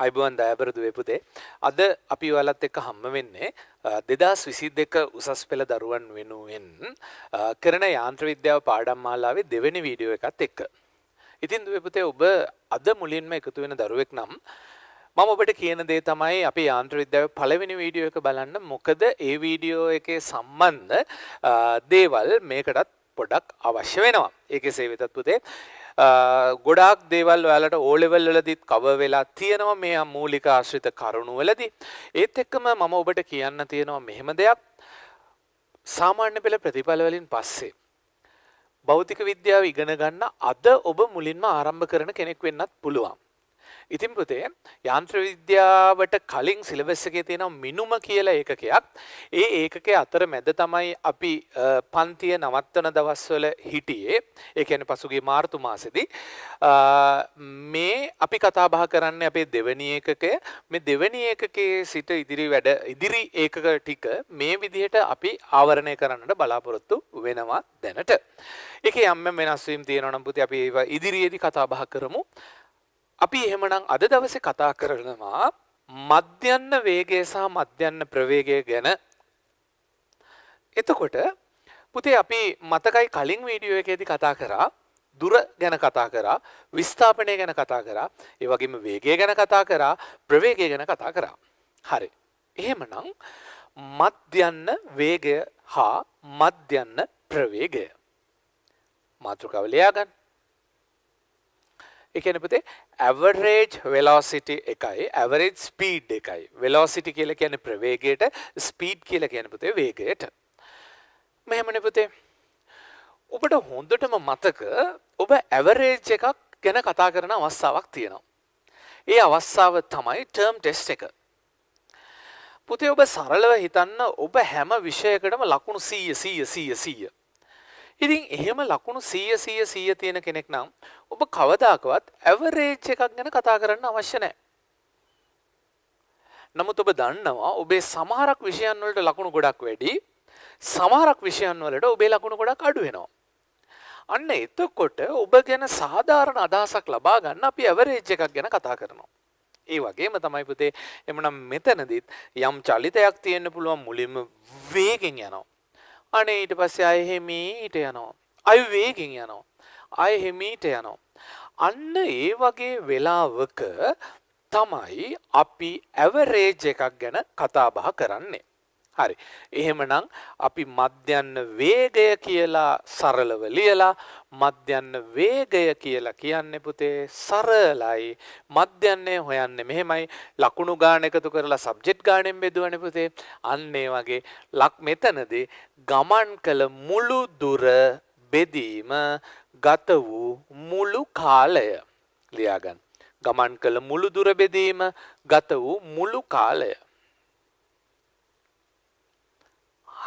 අයිබෝන් දයාබර දුවේ පුතේ අද අපි ඔයාලත් එක්ක හම්බ වෙන්නේ 2022 උසස් පෙළ දරුවන් වෙනුවෙන් කරන යාන්ත්‍ර විද්‍යාව පාඩම් මාලාවේ දෙවෙනි වීඩියෝ එකත් එක්ක. ඉතින් දුවේ පුතේ ඔබ අද මුලින්ම එකතු වෙන දරුවෙක් නම් මම ඔබට කියන දේ තමයි අපි යාන්ත්‍ර විද්‍යාවේ පළවෙනි වීඩියෝ එක බලන්න. මොකද ඒ වීඩියෝ එකේ සම්බන්ධ දේවල් මේකටත් පොඩක් අවශ්‍ය වෙනවා. ඒකේ වෙතත් පුතේ ගොඩාක් දේවල් ඔයාලට O level වලදීත් කවර් වෙලා තියෙනවා මේ මූලික ආශ්‍රිත කරුණු වලදී. ඒත් එක්කම මම ඔබට කියන්න තියෙනවා මෙහෙම දෙයක්. සාමාන්‍ය පෙළ ප්‍රතිඵල වලින් පස්සේ භෞතික විද්‍යාව ඉගෙන ගන්න අද ඔබ මුලින්ම ආරම්භ කරන කෙනෙක් වෙන්නත් පුළුවන්. ඉතින් පුතේ යාන්ත්‍ර විද්‍යාවට කලින් සිලබස් එකේ තියෙන මිනුම කියලා ඒකකයක්. ඒ ඒකකයේ අතර මැද තමයි අපි පන්තිය නවත්තන දවස්වල හිටියේ. ඒ කියන්නේ පසුගිය මාර්තු මාසෙදී මේ අපි කතා බහ කරන්නේ අපේ දෙවෙනි ඒකකය. මේ දෙවෙනි ඒකකයේ සිට ඉදිරි ඒකක ටික මේ විදිහට අපි ආවරණය කරන්නට බලාපොරොත්තු වෙනවා දැනට. ඒකේ යම් වෙනස් වීම් තියෙනවා නම් පුතේ අපි ඒවා ඉදිරියේදී කතා බහ කරමු. අපි එහෙමනම් අද දවසේ කතා කරනවා මධ්‍යන්න වේගය සහ මධ්‍යන්න ප්‍රවේගය ගැන. එතකොට පුතේ අපි මතකයි කලින් වීඩියෝ එකේදී කතා කරා දුර ගැන කතා කරා, විස්ථාපනය ගැන කතා කරා, ඒ වගේම වේගය ගැන කතා කරා, ප්‍රවේගය ගැන කතා කරා. හරි. එහෙමනම් මධ්‍යන්න වේගය හා මධ්‍යන්න ප්‍රවේගය මාතෘකාව ලියා ගන්න. ඒ කියන්නේ පුතේ average velocity එකයි average speed එකයි. velocity කියලා කියන්නේ ප්‍රවේගයට, speed කියලා කියන්නේ පුතේ වේගයට. මෙහෙමනේ පුතේ. ඔබට හොඳටම මතක ඔබ average එකක් ගැන කතා කරන අවස්ථාවක් තියෙනවා. ඒ අවස්ථාව තමයි term test එක. පුතේ ඔබ සරලව හිතන්න ඔබ හැම විෂයකටම ලකුණු 100 ඉතින් එහෙම ලකුණු 100 තියෙන කෙනෙක් නම් ඔබ කවදාකවත් ඇවරේජ් එකක් ගැන කතා කරන්න අවශ්‍ය නැහැ. නමුත් ඔබ දන්නවා ඔබේ සමහරක් විෂයන් වලට ලකුණු ගොඩක් වැඩි, සමහරක් විෂයන් වලට ඔබේ ලකුණු ගොඩක් අඩු වෙනවා. අන්න එතකොට ඔබ ගැන සාධාරණ අදහසක් ලබා ගන්න අපි ඇවරේජ් එකක් ගැන කතා කරනවා. ඒ වගේම තමයි පුතේ එමනම් මෙතනදිත් යම් චලිතයක් තියෙන්න පුළුවන් මුලින්ම වේගෙන් යනවා. අනේ ඊට පස්සේ ආයෙ හිමීට යනවා. ආයෙ වේගෙන් යනවා. ආයෙ හිමීට යනවා. අන්න ඒ වගේ වෙලාවක තමයි අපි ඇවරේජ් එකක් ගැන කතා බහ කරන්නේ. හරි. එහෙමනම් අපි මධ්‍යන්න වේගය කියලා සරලව ලියලා මධ්‍යන්න වේගය කියලා කියන්නේ පුතේ සරලයි. මධ්‍යන්නේ හොයන්නේ මෙහෙමයි. ලකුණු ගාන එකතු කරලා සබ්ජෙක්ට් ගානෙන් බෙදුවනේ පුතේ. අන්න ඒ වගේ මෙතනදී ගමන් කළ මුළු දුර බෙදීම ගත වූ මුළු කාලය ලියා ගන්න. ගමන් කළ මුළු දුර බෙදීම ගත වූ මුළු කාලය.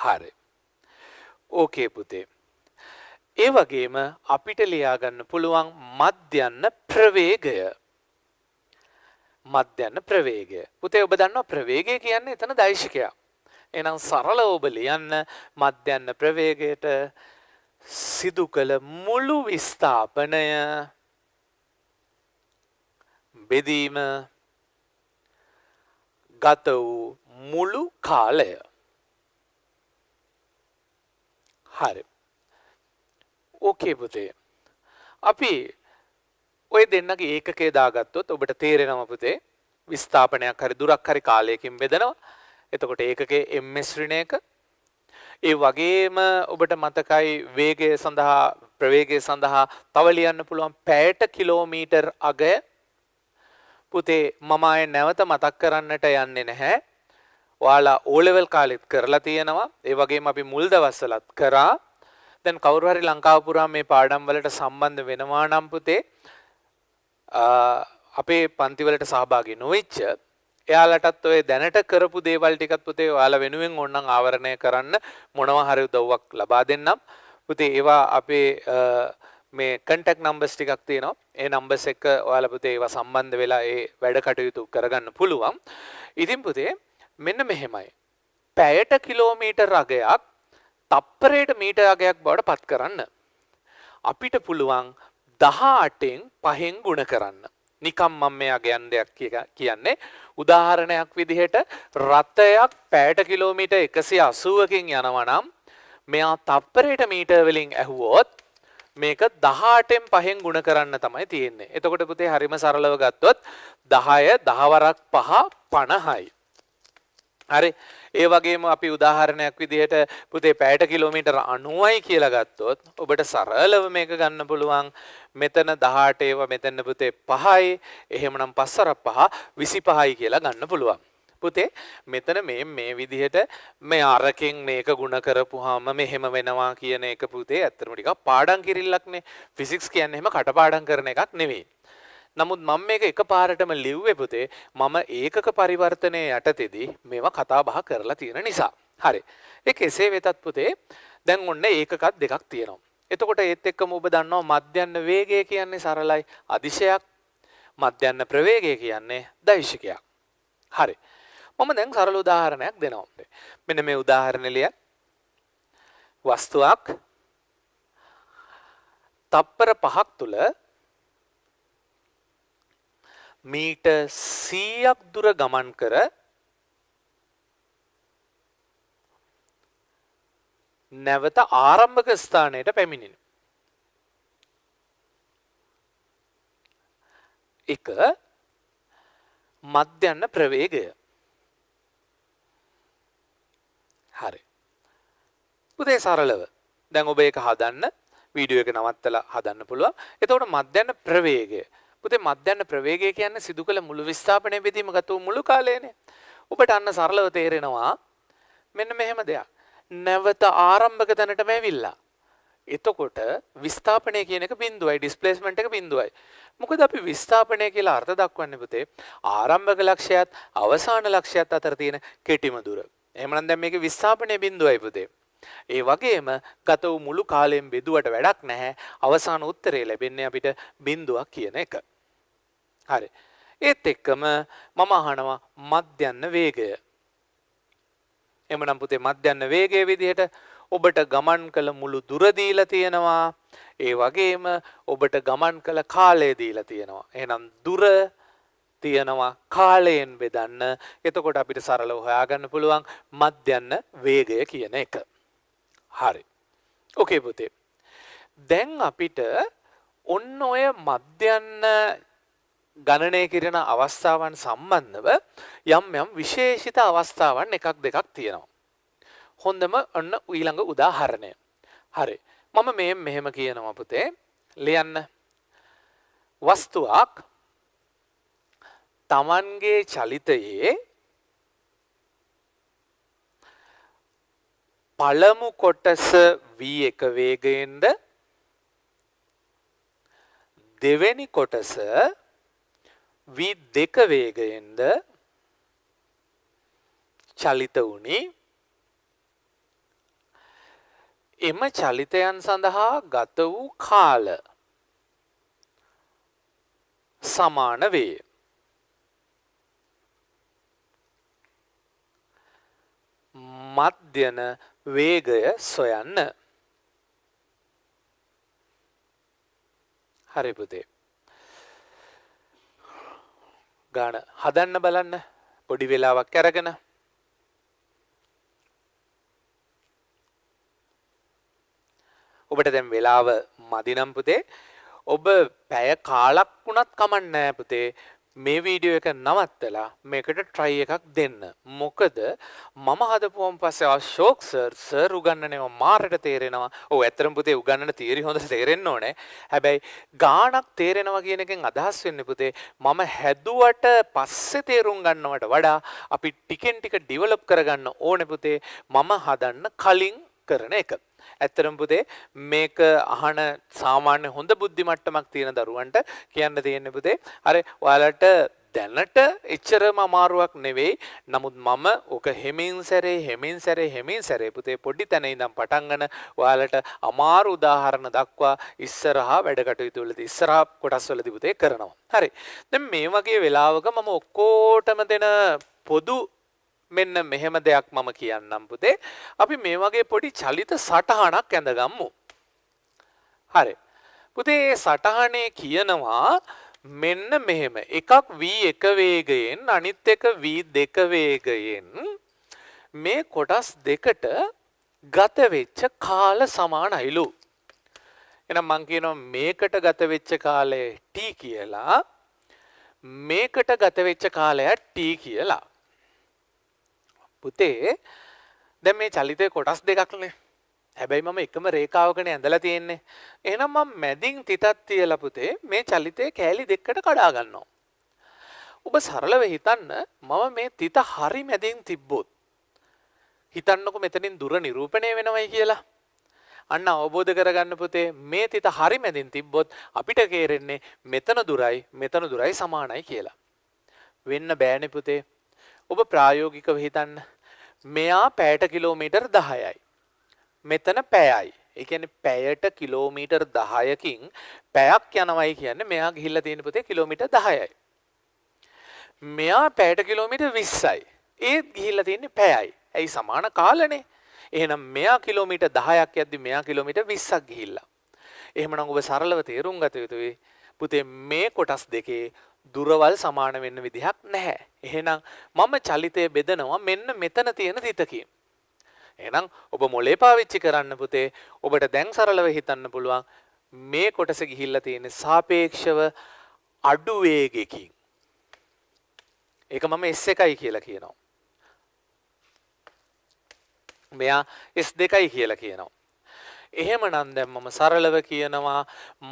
හරි. ඕකේ පුතේ. ඒ වගේම අපිට ලියා ගන්න පුළුවන් මධ්‍යන්න ප්‍රවේගය. මධ්‍යන්න ප්‍රවේගය. පුතේ ඔබ දන්නවා ප්‍රවේගය කියන්නේ එතන දෛශිකයක්. එහෙනම් සරලව ඔබ ලියන්න මධ්‍යන්න ප්‍රවේගයට සිදු කළ මුළු විස්ථාපනය බෙදීම ගත වූ මුළු කාලය. හරි. ඕකේ පුතේ. අපි ඔය දෙන්නගේ ඒකකේ දාගත්තොත් ඔබට තේරෙනවා පුතේ විස්ථාපනයක් හරි දුරක් හරි කාලයකින් බෙදනවා. එතකොට ඒකකේ ms ඍණ එක. ඒ වගේම ඔබට මතකයි වේගය සඳහා ප්‍රවේගය සඳහා තව ලියන්න පුළුවන් පැයට කිලෝමීටර් අගය. පුතේ මම ආයේ නැවත මතක් කරන්නට යන්නේ නැහැ. ඔයාලා O level කාලෙත් කරලා තියෙනවා. ඒ වගේම අපි මුල් දවස්වලත් කරා. දැන් කවුරු හරි ලංකාව පුරා මේ පාඩම් වලට සම්බන්ධ වෙනවා නම් පුතේ අපේ පන්ති වලට සහභාගී නොවෙච්ච එයාලටත් ඔය දැනට කරපු දේවල් ටිකත් පුතේ ඔයාලා වෙනුවෙන් ඕනනම් ආවරණය කරන්න මොනවා හරි උදව්වක් ලබා දෙන්නම්. පුතේ ඒවා අපේ මේ contact numbers ටිකක් තියෙනවා. ඒ numbers එක ඔයාලා පුතේ ඒවා සම්බන්ධ වෙලා ඒ වැඩ කටයුතු කරගන්න පුළුවන්. ඉතින් පුතේ මෙන්න මෙහෙමයි. පැයට කිලෝමීටර් අගයක් තප්පරයට මීටර් අගයක් බවට පත් කරන්න අපිට පුළුවන් 18න් 5න් ගුණ කරන්න. නිකම් මම මෙයා ගැන දෙයක් කියන්නේ උදාහරණයක් විදිහට රථයක් පැයට කිලෝමීටර් 180කින් යනවා නම් මෙයා තප්පරයට මීටර් වලින් ඇහුවොත් මේක 18න් 5න් ගුණ කරන්න තමයි තියෙන්නේ. එතකොට පුතේ හරිම සරලව ගත්තොත් 10 10 වරක් 5 50යි. හරි. ඒ වගේම අපි උදාහරණයක් විදිහට පුතේ පැයට කිලෝමීටර් 90යි කියලා ගත්තොත් ඔබට සරලව මේක ගන්න පුළුවන්. මෙතන 18 ඒවා මෙතන පුතේ 5යි. එහෙමනම් 5 වරක් 5 25යි කියලා ගන්න පුළුවන්. පුතේ මෙතන මේ විදිහට මේ අරකින් මේක ಗುಣ කරපුවාම මෙහෙම වෙනවා කියන එක පුතේ ඇත්තටම ටිකක් පාඩම් කිරිල්ලක්නේ. ෆිසික්ස් කියන්නේ එහෙම කටපාඩම් කරන එකක් නෙවෙයි. නමුත් මම මේක එකපාරටම ලිව්වේ පුතේ මම ඒකක පරිවර්තනයේ යටතේදී මේවා කතා බහ කරලා තියෙන නිසා. හරි. ඒ කෙසේ වෙතත් පුතේ දැන් ඔන්න ඒකකත් දෙකක් තියෙනවා. එතකොට ඒත් එක්කම ඔබ දන්නවා මධ්‍යන්න වේගය කියන්නේ සරලයි අදිශයක්. මධ්‍යන්න ප්‍රවේගය කියන්නේ දෛශිකයක්. හරි. මම දැන් සරල උදාහරණයක් දෙනවා. මෙන්න මේ උදාහරණය ලියන්න. වස්තුවක් තප්පර 5ක් තුල මීටර් 100ක් දුර ගමන් කර නැවත ආරම්භක ස්ථානයට පැමිණෙන. එක මධ්‍යන්න ප්‍රවේගය. හරි. පුතේ සරලව දැන් ඔබ ඒක හදන්න වීඩියෝ එක නවත්තලා හදන්න පුළුවන්. එතකොට මධ්‍යන්න ප්‍රවේගය. පුතේ මධ්‍යන්න ප්‍රවේගය කියන්නේ සිදු කළ මුළු විස්ථාපනය බෙදීම ගත වූ මුළු කාලයනේ. ඔබට අන්න සරලව තේරෙනවා මෙන්න මෙහෙම දෙයක්. නැවත ආරම්භක තැනටම ඇවිල්ලා. එතකොට විස්ථාපනය කියන එක බිඳුවයි ඩිස්ප්ලේස්මන්ට් එක බිඳුවයි. මොකද අපි විස්ථාපනය කියලා අර්ථ දක්වන්නේ පුතේ ආරම්භක ලක්ෂයත් අවසාන ලක්ෂයත් අතර තියෙන කෙටිම දුර. එහෙමනම් දැන් මේකේ විස්ථාපනය බිඳුවයි පුතේ. ඒ වගේම ගත වූ මුළු කාලයෙන් බෙදුවට වැඩක් නැහැ. අවසාන උත්තරේ ලැබෙන්නේ අපිට බිඳුවක් කියන එක. හරි. ඒත් එක්කම මම අහනවා මධ්‍යන්න වේගය. එමනම් පුතේ මධ්‍යන්න වේගය විදිහට ඔබට ගමන් කළ මුළු දුර දීලා තියෙනවා. ඒ වගේම ඔබට ගමන් කළ කාලය දීලා තියෙනවා. එහෙනම් දුර තියෙනවා කාලයෙන් බෙදන්න. එතකොට අපිට සරලව හොයාගන්න පුළුවන් මධ්‍යන්න වේගය කියන එක. හරි. ඕකේ පුතේ. දැන් අපිට ඔන්න ඔය මධ්‍යන්න ගණනය කරන අවස්ථාවන් සම්බන්ධව යම් විශේෂිත අවස්ථාවන් එකක් දෙකක් තියෙනවා. හොඳම ඔන්න ඊළඟ උදාහරණය. හරි. මම මෙහෙම කියනවා පුතේ. ලියන්න. වස්තුවක් Tamanගේ චලිතයේ පළමු කොටස v1 වේගයෙන්ද දෙවෙනි කොටස v2 වේගයෙන්ද චලිත වුණි. එම චලිතයන් සඳහා ගත වූ කාල සමාන වේ. මධ්‍යන වේගය සොයන්න. හරි පුතේ. ගාන හදන්න බලන්න පොඩි වෙලාවක් අරගෙන. ඔබට දැන් වෙලාව මදි නම් පුතේ ඔබ පැය කාලක් වුණත් කමක් නැහැ පුතේ. මේ වීඩියෝ එක නවත්තලා මේකට try එකක් දෙන්න. මොකද මම හදපුවම පස්සේ අශෝක් සර් උගන්වනවා මාරට තේරෙනවා. ඔව් ඇත්තටම පුතේ උගන්වන තියරි හොඳට තේරෙන්න ඕනේ. හැබැයි ගාණක් තේරෙනවා කියන එකෙන් අදහස් වෙන්නේ පුතේ මම හැදුවට පස්සේ තේරුම් ගන්නවට වඩා අපි ටිකෙන් ටික ඩෙවලොප් කරගන්න ඕනේ පුතේ මම හදන්න කලින් කරන එක. ඇත්තටම පුතේ මේක අහන සාමාන්‍ය හොඳ බුද්ධි මට්ටමක් තියෙන දරුවන්ට කියන්න තියෙන්නේ පුතේ අර ඔයාලට දැනට එච්චරම අමාරුවක් නෙවෙයි. නමුත් මම ඔක හෙමින් සැරේ පුතේ පොඩි තැන ඉඳන් පටන් ගන්න ඔයාලට අමාරු උදාහරණ දක්වා ඉස්සරහා වැඩ කටයුතු වලදී ඉස්සරහා කොටස් වලදී පුතේ කරනවා. හරි. දැන් මේ වගේ වෙලාවක මම ඔක්කොටම දෙන පොදු මෙන්න මෙහෙම දෙයක් මම කියන්නම් පුතේ. අපි මේ වගේ පොඩි චලිත සටහනක් ඇඳගමු. හරි. පුතේ මේ සටහනේ කියනවා මෙන්න මෙහෙම එකක් v1 වේගයෙන් අනිත් එක v2 වේගයෙන් මේ කොටස් දෙකට ගත වෙච්ච කාල සමානයිලු. එහෙනම් මං කියනවා මේකට ගත වෙච්ච කාලය t කියලා මේකට ගත වෙච්ච කාලය t කියලා. පුතේ දැන් මේ චලිතේ කොටස් දෙකක්නේ. හැබැයි මම එකම රේඛාවකනේ ඇඳලා තියෙන්නේ. එහෙනම් මම මැදින් තිතක් තියලා පුතේ මේ චලිතේ කෑලි දෙකකට කඩා ගන්නවා. ඔබ සරලව හිතන්න මම මේ තිත හරි මැදින් තිබ්බොත් හිතන්නකො මෙතනින් දුර නිරූපණය වෙනවයි කියලා. අන්න අවබෝධ කරගන්න පුතේ මේ තිත හරි මැදින් තිබ්බොත් අපිට කේරෙන්නේ මෙතන දුරයි සමානයි කියලා. වෙන්න බෑනේ පුතේ. ඔබ ප්‍රායෝගිකව හිතන්න. මෙයා පැයට කිලෝමීටර් 10යි. මෙතන පැයයි. ඒ කියන්නේ පැයට කිලෝමීටර් 10කින් පැයක් යනවයි කියන්නේ මෙයා ගිහිල්ලා තියෙන පුතේ කිලෝමීටර් 10යි. මෙයා පැයට කිලෝමීටර් 20යි. ඒත් ගිහිල්ලා තියෙන්නේ පැයයි. ඇයි සමාන කාලනේ. එහෙනම් මෙයා කිලෝමීටර් 10ක් යද්දි මෙයා කිලෝමීටර් 20ක් ගිහිල්ලා. එහෙමනම් ඔබ සරලව තේරුම් ගත යුතුයි පුතේ මේ කොටස් දෙකේ දුරවල් සමාන වෙන්න විදිහක් නැහැ. එහෙනම් මම චලිතය බෙදනවා මෙන්න මෙතන තියෙන තිතකින්. එහෙනම් ඔබ මොලේ පාවිච්චි කරන්න පුතේ ඔබට දැන් සරලව හිතන්න පුළුවන් මේ කොටස ගිහිල්ලා තියෙන සාපේක්ෂව අඩු වේගයකින්. ඒක මම S1යි කියලා කියනවා. මෙයා S2යි කියලා කියනවා. එහෙමනම් දැන් මම සරලව කියනවා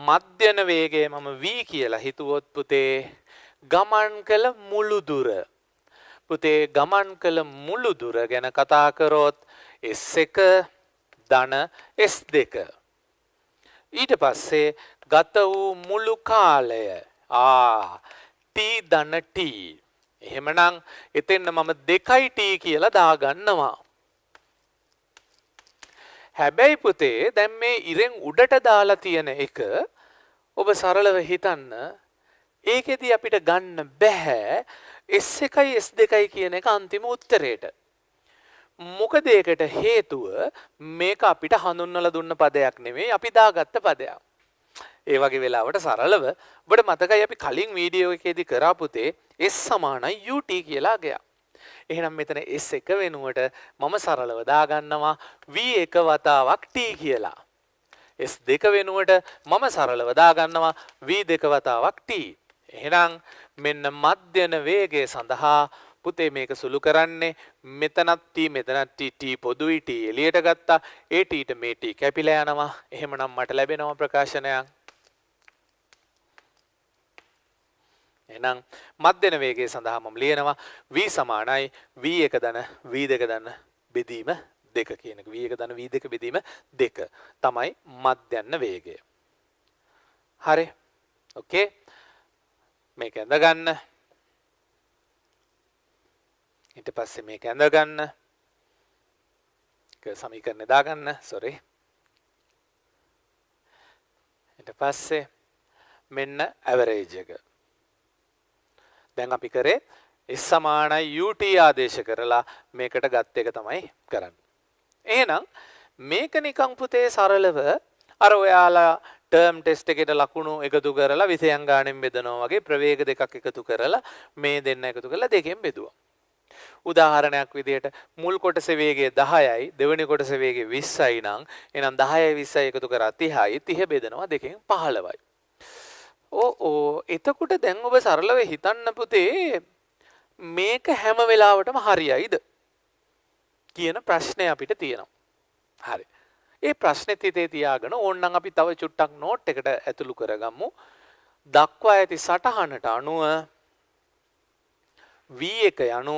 මධ්‍යන වේගය මම v කියලා හිතුවොත් පුතේ ගමන් කළ මුළු දුර. පුතේ ගමන් කළ මුළු දුර ගැන කතා කරොත් S1 ධන S2. ඊට පස්සේ ගත වූ මුළු කාලය t ධන t. එහෙමනම් එතෙන්න මම 2t කියලා දාගන්නවා. හැබැයි පුතේ දැන් මේ ඉරෙන් උඩට දාලා තියෙන එක ඔබ සරලව හිතන්න ඒකෙදි අපිට ගන්න බෑ S1යි S2යි කියන එක අන්තිම උත්තරේට. මොකද ඒකට හේතුව මේක අපිට හඳුන්වලා දුන්න පදයක් නෙමෙයි අපි දාගත්ත පදයක්. ඒ වගේ වෙලාවට සරලව ඔබට මතකයි අපි කලින් වීඩියෝ එකේදී කරා පුතේ S සමානයි ut කියලා ගියා. එහෙනම් මෙතන S1 වෙනුවට මම සරලව දාගන්නවා V1 වතාවක් t කියලා. S2 වෙනුවට මම සරලව දාගන්නවා V2 වතාවක් t. එහෙනම් මෙන්න මධ්‍යන වේගය සඳහා පුතේ මේක සුළු කරන්නේ මෙතනත් t මෙතනත් t පොදුයි t එළියට ගත්තා. ඒ t ට මේ t කැපිලා යනවා. එහෙමනම් මට ලැබෙනවා ප්‍රකාශනයක්. එහෙනම් මධ්‍යන වේගය සඳහා මම ලියනවා v සමානයි v1 ධන v2 ධන බෙදීම 2 කියන එක. v1 ධන v2 බෙදීම 2 තමයි මධ්‍යන වේගය. හරි. ඕකේ. මේක ඇඳ ගන්න. ඊට පස්සේ මේක ඇඳ ගන්න. ඒක සමීකරණය දාගන්න. sorry. ඊට පස්සේ මෙන්න average එක. දැන් අපි කරේ S සමානයි ut ආදේශ කරලා මේකට ගත් එක තමයි කරන්නේ. එහෙනම් මේක නිකන් පුතේ සරලව අර ඔයාලා ටර්ම් ටෙස්ට් එකේට ලකුණු එකතු කරලා විෂයන් ගානෙන් බෙදනවා වගේ ප්‍රවේග දෙකක් එකතු කරලා මේ දෙන්න එකතු කරලා දෙකෙන් බෙදුවා. උදාහරණයක් විදිහට මුල් කොටසේ වේගය 10යි දෙවෙනි කොටසේ වේගය 20යි නම් එහෙනම් 10යි 20යි එකතු කරා 30යි 30 බෙදනවා දෙකෙන් 15යි. එතකොට දැන් ඔබ සරලව හිතන්න පුතේ මේක හැම වෙලාවටම හරියයිද කියන ප්‍රශ්නය අපිට තියෙනවා. හරි. ඒ ප්‍රශ්නෙත් හිතේ තියාගෙන ඕනනම් අපි තව චුට්ටක් නෝට් එකට ඇතුළු කරගමු. දක්වා ඇති සටහනට අනුව v1 යනු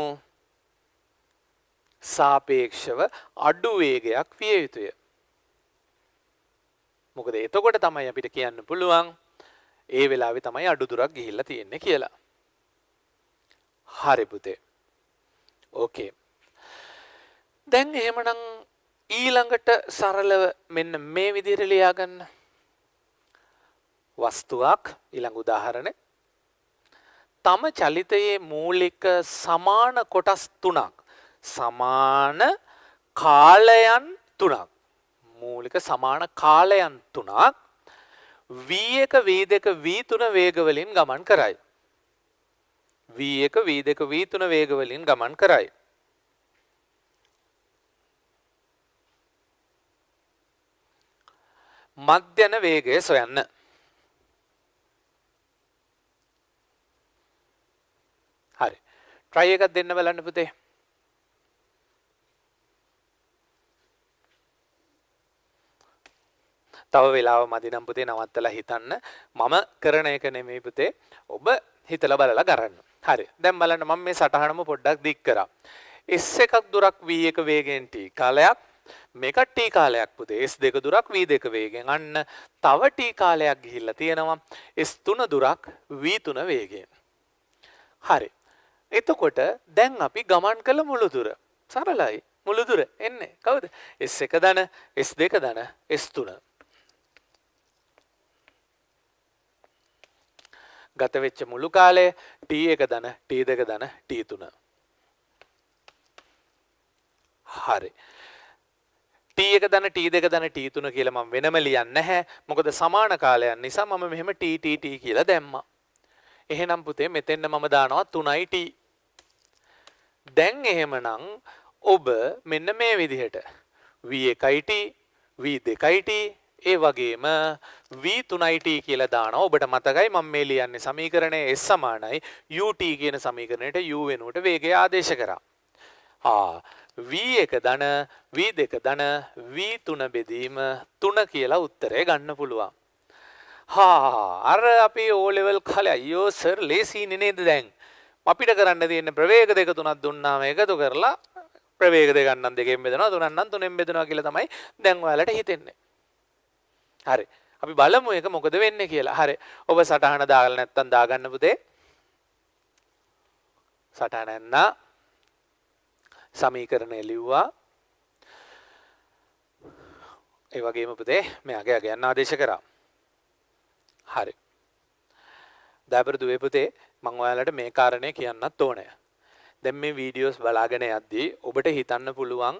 සාපේක්ෂව අඩු වේගයක් විය යුතුය. මොකද එතකොට තමයි අපිට කියන්න පුළුවන් ඒ වෙලාවේ තමයි අඩු දුරක් ගිහිල්ලා තියෙන්නේ කියලා. හරි පුතේ. ඕකේ. දැන් එහෙමනම් ඊළඟට සරලව මෙන්න මේ විදිහට ලියා ගන්න. වස්තුවක් ඊළඟ උදාහරණය. තම චලිතයේ මූලික සමාන කොටස් තුනක් සමාන කාලයන් තුනක් මූලික සමාන කාලයන් තුනක් v1 v2 v3 වේග වලින් ගමන් කරයි. v1 v2 v3 වේග වලින් ගමන් කරයි. මධ්‍යන වේගය සොයන්න. හරි. try එකක් දෙන්න බලන්න පුතේ. තව වෙලාව මදි නම් පුතේ නවත්තලා හිතන්න. මම කරන එක නෙමෙයි පුතේ. ඔබ හිතලා බලලා කරන්න. හරි. දැන් බලන්න මම මේ සටහනම පොඩ්ඩක් දික් කරා. S එකක් දුරක් v1 වේගයෙන් t කාලයක් මේක t කාලයක් පුතේ. S2 දුරක් v2 වේගයෙන්. අන්න තව t කාලයක් ගිහිල්ලා තියෙනවා S3 දුරක් v3 වේගයෙන්. හරි. එතකොට දැන් අපි ගමන් කළ මුළු දුර. සරලයි. මුළු දුර එන්නේ කවුද? S1 ධන S2 ධන S3. ගත වෙච්ච මුළු කාලය t1 ධන t2 ධන t3. හරි. t1 ධන t2 ධන t3 කියලා මම වෙනම ලියන්නේ නැහැ. මොකද සමාන කාලයන් නිසා මම මෙහෙම t කියලා දැම්මා. එහෙනම් පුතේ මෙතෙන්න මම දානවා 3t. දැන් එහෙමනම් ඔබ මෙන්න මේ විදිහට v1ට v2ට ඒ වගේම v3ට කියලා දානවා. ඔබට මතකයි මම මේ ලියන්නේ සමීකරණය s සමානයි ut කියන සමීකරණයට u වෙනුවට වේගය ආදේශ කරා. v1 ධන v2 ධන v3 බෙදීම 3 කියලා උත්තරය ගන්න පුළුවන්. අර අපි O level කාලේ අයියෝ සර් ලේසියිනේ නේද දැන්. අපිට කරන්න තියෙන්නේ ප්‍රවේග දෙක තුනක් දුන්නාම එකතු කරලා ප්‍රවේග දෙක ගන්නම් දෙකෙන් බෙදනවා තුනක් නම් තුනෙන් බෙදනවා කියලා තමයි දැන් ඔයාලට හිතෙන්නේ. හරි. අපි බලමු එක මොකද වෙන්නේ කියලා. හරි. ඔබ සටහන දාලා නැත්තම් දාගන්න පුතේ. සටහන නැන්න සමීකරණය ලිව්වා. ඒ වගේම පුතේ මෙයාගේ අගයන් ආදේශ කරා. හරි. දයාබර දුවේ පුතේ මම ඔයාලට මේ කාරණේ කියන්නත් ඕනේ. දැන් මේ වීඩියෝස් බලාගෙන යද්දී ඔබට හිතන්න පුළුවන්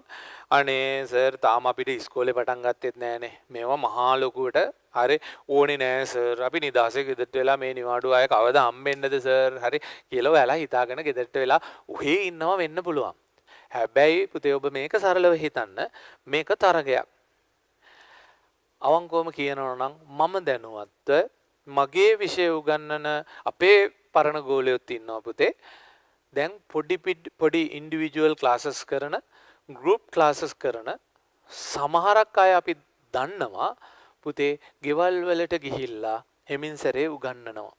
අනේ සර් තාම අපිට ඉස්කෝලේ පටන් ගත්තෙත් නෑනේ. මේවා මහා ලොකුවට හරි ඕනේ නෑ සර්. අපි නිදාසේ ගෙදරට වෙලා මේ නිවාඩු ආයේ කවදා හම්බෙන්නද සර්? හරි කියලා ඔයාලා හිතාගෙන ගෙදරට වෙලා උහේ ඉන්නවා වෙන්න පුළුවන්. හැබැයි පුතේ ඔබ මේක සරලව හිතන්න මේක තරගයක්. අවංකවම කියනවා නම් මම දැනුවත්ව මගේ විෂය උගන්වන අපේ පරණ ගෝලයොත් ඉන්නවා පුතේ. දැන් පොඩි ඉන්ඩිවිජුවල් ක්ලාසස් කරන ගෲප් ක්ලාසස් කරන සමහරක් අය අපි දන්නවා පුතේ ගෙවල් වලට ගිහිල්ලා හෙමින් සැරේ උගන්වනවා.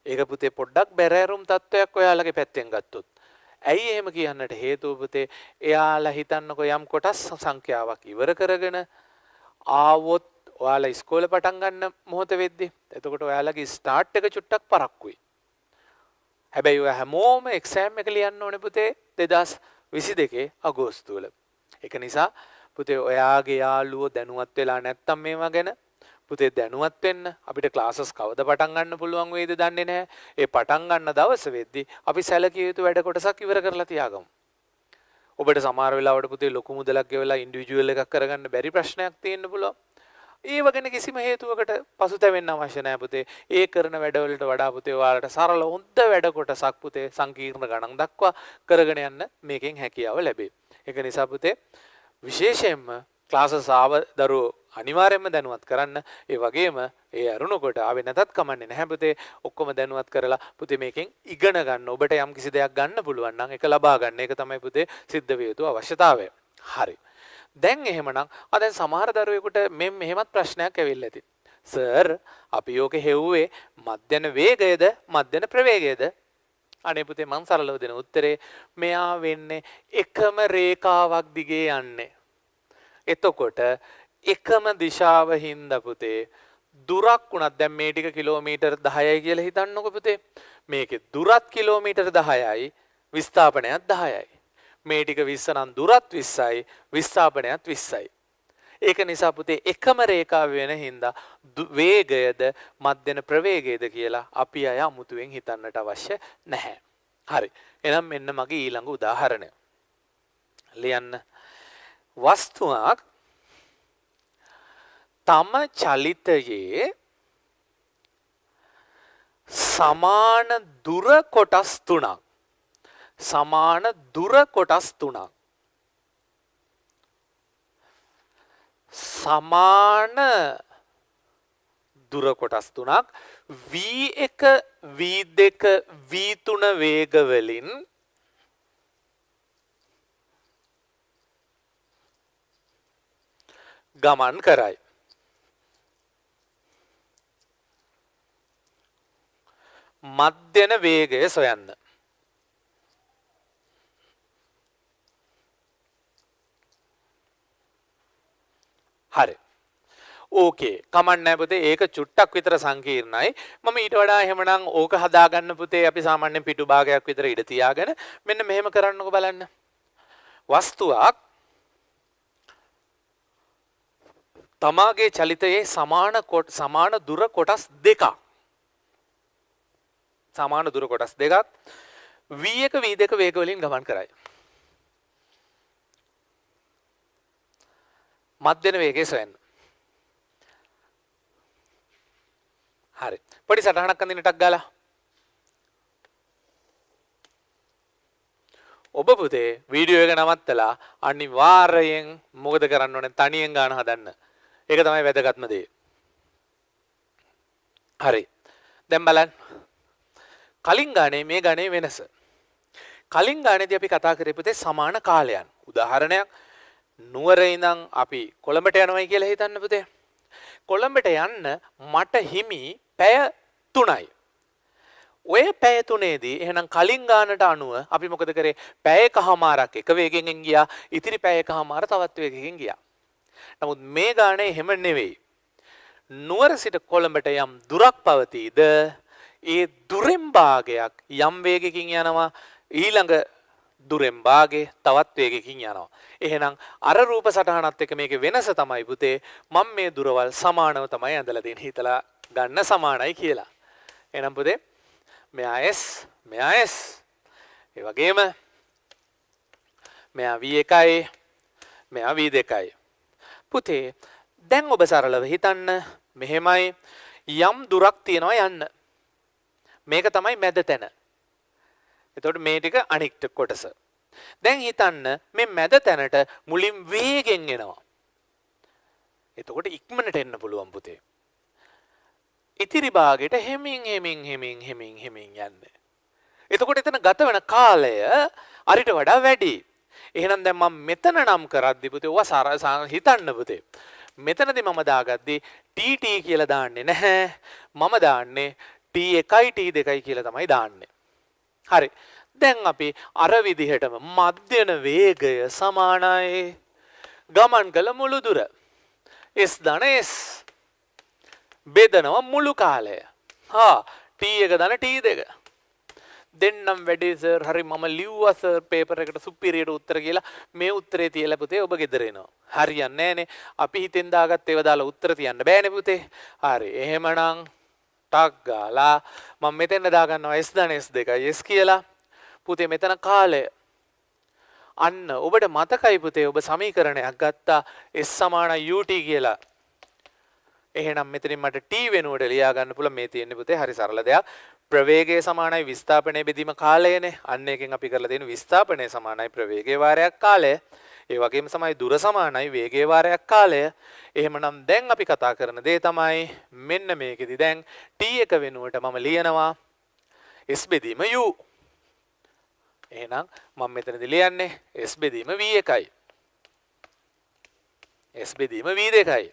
ඒක පුතේ පොඩ්ඩක් බැරෑරුම් තත්වයක් ඔයාලගේ පැත්තෙන් ගත්තොත්. ඇයි එහෙම කියන්නට හේතුව පුතේ එයාලා හිතන්නකො යම් කොටස් සංඛ්‍යාවක් ඉවර කරගෙන ආවොත් ඔයාලා ඉස්කෝලේ පටන් ගන්න මොහොත වෙද්දී එතකොට ඔයාලගේ ස්ටාර්ට් එක චුට්ටක් පරක්කුයි. හැබැයි ඔය හැමෝම එක්සෑම් එක ලියන්න ඕනේ පුතේ 2022 අගෝස්තු වල. ඒක නිසා පුතේ ඔයාගේ යාළුවෝ දැනුවත් වෙලා නැත්තම් මේවා ගැන පුතේ දැනුවත් වෙන්න. අපිට ක්ලාසස් කවද පටන් ගන්න පුළුවන් වේද දන්නේ නැහැ. ඒ පටන් ගන්න දවස වෙද්දී අපි සැලකිය යුතු වැඩ කොටසක් ඉවර කරලා තියාගමු. ඔබට සමහර වෙලාවට පුතේ ලොකු මුදලක් ගෙවලා ඉන්ඩිවිජුවල් එකක් කරගන්න බැරි ප්‍රශ්නයක් තියෙන්න පුළුවන්. ඒව ගැන කිසිම හේතුවකට පසුතැවෙන්න අවශ්‍ය නැහැ පුතේ. ඒ කරන වැඩවලට වඩා පුතේ ඔයාලට සරල හොඳ වැඩ කොටසක් පුතේ සංකීර්ණ ගණන් දක්වා කරගෙන යන්න මේකෙන් හැකියාව ලැබේ. ඒක නිසා පුතේ විශේෂයෙන්ම ක්ලාසස් ආව දරුවෝ අනිවාර්යයෙන්ම දැනුවත් කරන්න. ඒ වගේම ඒ අරුණකොට ආවේ නැතත් කමන්නේ නැහැ පුතේ. ඔක්කොම දැනුවත් කරලා පුතේ මේකෙන් ඉගෙන ගන්න. ඔබට යම් කිසි දෙයක් ගන්න පුළුවන් නම් ඒක ලබා ගන්න. ඒක තමයි පුතේ සිද්ධ විය යුතු අවශ්‍යතාවය. හරි. දැන් එහෙමනම් දැන් සමහර දරුවෙකුට මෙහෙමත් ප්‍රශ්නයක් ඇවිල්ලා ඇති. සර් අපි යෝක හෙව්වේ මධ්‍යන වේගයද මධ්‍යන ප්‍රවේගයද? අනේ පුතේ මං සරලව දෙන උත්තරේ මෙයා වෙන්නේ එකම රේඛාවක් දිගේ යන්නේ. එතකොට එකම දිශාව හින්දා පුතේ දුරක් වුණත් දැන් මේ ටික කිලෝමීටර් 10යි කියලා හිතන්නකො පුතේ. මේකේ දුරත් කිලෝමීටර් 10යි විස්ථාපනයත් 10යි. මේ ටික 20 නම් දුරත් 20යි විස්ථාපනයත් 20යි. ඒක නිසා පුතේ එකම රේඛාව වෙන හින්දා වේගයද මධ්‍යන ප්‍රවේගයද කියලා අපි අය අමුතුවෙන් හිතන්නට අවශ්‍ය නැහැ. හරි. එහෙනම් මෙන්න මගේ ඊළඟ උදාහරණය. ලියන්න. වස්තුවක් තම චලිතයේ සමාන දුර කොටස් තුනක්. සමාන දුර කොටස් තුනක්. සමාන දුර කොටස් තුනක් v1 v2 v3 වේග වලින් ගමන් කරයි. මධ්‍යන වේගය සොයන්න. හරි. ඕකේ. කමක් නැහැ පුතේ. ඒක චුට්ටක් විතර සංකීර්ණයි. මම ඊට වඩා එහෙමනම් ඕක හදාගන්න පුතේ අපි සාමාන්‍යයෙන් පිටු භාගයක් විතර ඉඩ තියාගෙන මෙන්න මෙහෙම කරන්නකෝ බලන්න. වස්තුවක් තමාගේ චලිතයේ සමාන දුර කොටස් දෙකක්. සමාන දුර කොටස් දෙකක් v1 v2 වේග වලින් ගමන් කරයි. මධ්‍යන වේගය සොයන්න. හරි. පොඩි සටහනක් අඳින්න ටක් ගාලා. ඔබ පුතේ වීඩියෝ එක නවත්තලා අනිවාර්යයෙන් මොකද කරන්න ඕනේ තනියෙන් ගාන හදන්න. ඒක තමයි වැදගත්ම දේ. හරි. දැන් බලන්න. කලින් ගානේ මේ ගානේ වෙනස. කලින් ගානේදී අපි කතා කරේ පුතේ සමාන කාලයන්. උදාහරණයක් නුවර ඉඳන් අපි කොළඹට යනවායි කියලා හිතන්න පුතේ. කොළඹට යන්න මට හිමි පැය 3යි. ඔය පැය 3ේදී එහෙනම් කලින් ගානට අනුව අපි මොකද කරේ? පැය එකමාරක් එක වේගෙන් ගියා. ඉතිරි පැය එකමාර තවත් වේගකින් ගියා. නමුත් මේ ගානේ එහෙම නෙවෙයි. නුවර සිට කොළඹට යම් දුරක් පවතීද ඒ දුරෙන් භාගයක් යම් වේගකින් යනවා ඊළඟ දුරෙන් භාගේ තවත් වේගකින් යනවා. එහෙනම් අර රූප සටහනත් එක්ක මේකේ වෙනස තමයි පුතේ මම මේ දුරවල් සමානව තමයි ඇඳලා තියෙන්නේ. හිතලා ගන්න සමානයි කියලා. එහෙනම් පුතේ මෙයා S මෙයා S ඒ වගේම මෙයා V1යි මෙයා V2යි. පුතේ දැන් ඔබ සරලව හිතන්න මෙහෙමයි යම් දුරක් තියනවා යන්න. මේක තමයි මැද තැන. එතකොට මේ ටික අනික් කොටස. දැන් හිතන්න මේ මැද තැනට මුලින් වේගෙන් එනවා. එතකොට ඉක්මනට එන්න පුළුවන් පුතේ. ඉතිරි භාගයට හැමින් යන්න. එතකොට එතන ගත වෙන කාලය අරිට වඩා වැඩි. එහෙනම් දැන් මම මෙතන නම් කරද්දි පුතේ ඔවා හිතන්න පුතේ. මෙතනදී මම දාගද්දි TT කියලා දාන්නේ නැහැ. මම දාන්නේ T1යි T2යි කියලා තමයි දාන්නේ. හරි. දැන් අපි අර විදිහටම මධ්‍යන වේගය සමානයි ගමන් කළ මුළු දුර. S ධන S බෙදනවා මුළු කාලය. T1 ධන T2. දෙන්නම් වැඩි සර්. හරි මම ලිව්වා සර් පේපර් එකට සුපිරියට උත්තර කියලා. මේ උත්තරේ තියලා පුතේ ඔබ ගෙදර එනවා. හරියන්නේ නැහනේ. අපි හිතෙන් දාගත්ත ඒවා දාලා උත්තර තියන්න බෑනේ පුතේ. හරි. එහෙමනම් ටක් ගාලා මම මෙතෙන් දාගන්නවා S ධන S2යි S කියලා. පුතේ මෙතන කාලය අන්න ඔබට මතකයි පුතේ ඔබ සමීකරණයක් ගත්තා S සමාන UT කියලා. එහෙනම් මෙතනින් මට T වෙනුවට ලියා ගන්න පුළුවන් මේ තියෙන්නේ පුතේ හරි සරල දෙයක්. ප්‍රවේගය සමානයි විස්ථාපනයේ බෙදීම කාලයනේ. අන්න එකෙන් අපි කරලා තියෙන විස්ථාපනය සමානයි ප්‍රවේගයේ වාරයක් කාලය. ඒ වගේම තමයි දුර සමානයි වේගයේ වාරයක් කාලය. එහෙමනම් දැන් අපි කතා කරන දේ තමයි මෙන්න මේකෙදි දැන් T1 වෙනුවට මම ලියනවා S බෙදීම U. එහෙනම් මම මෙතනදී ලියන්නේ S බෙදීම V1යි. S බෙදීම V2යි.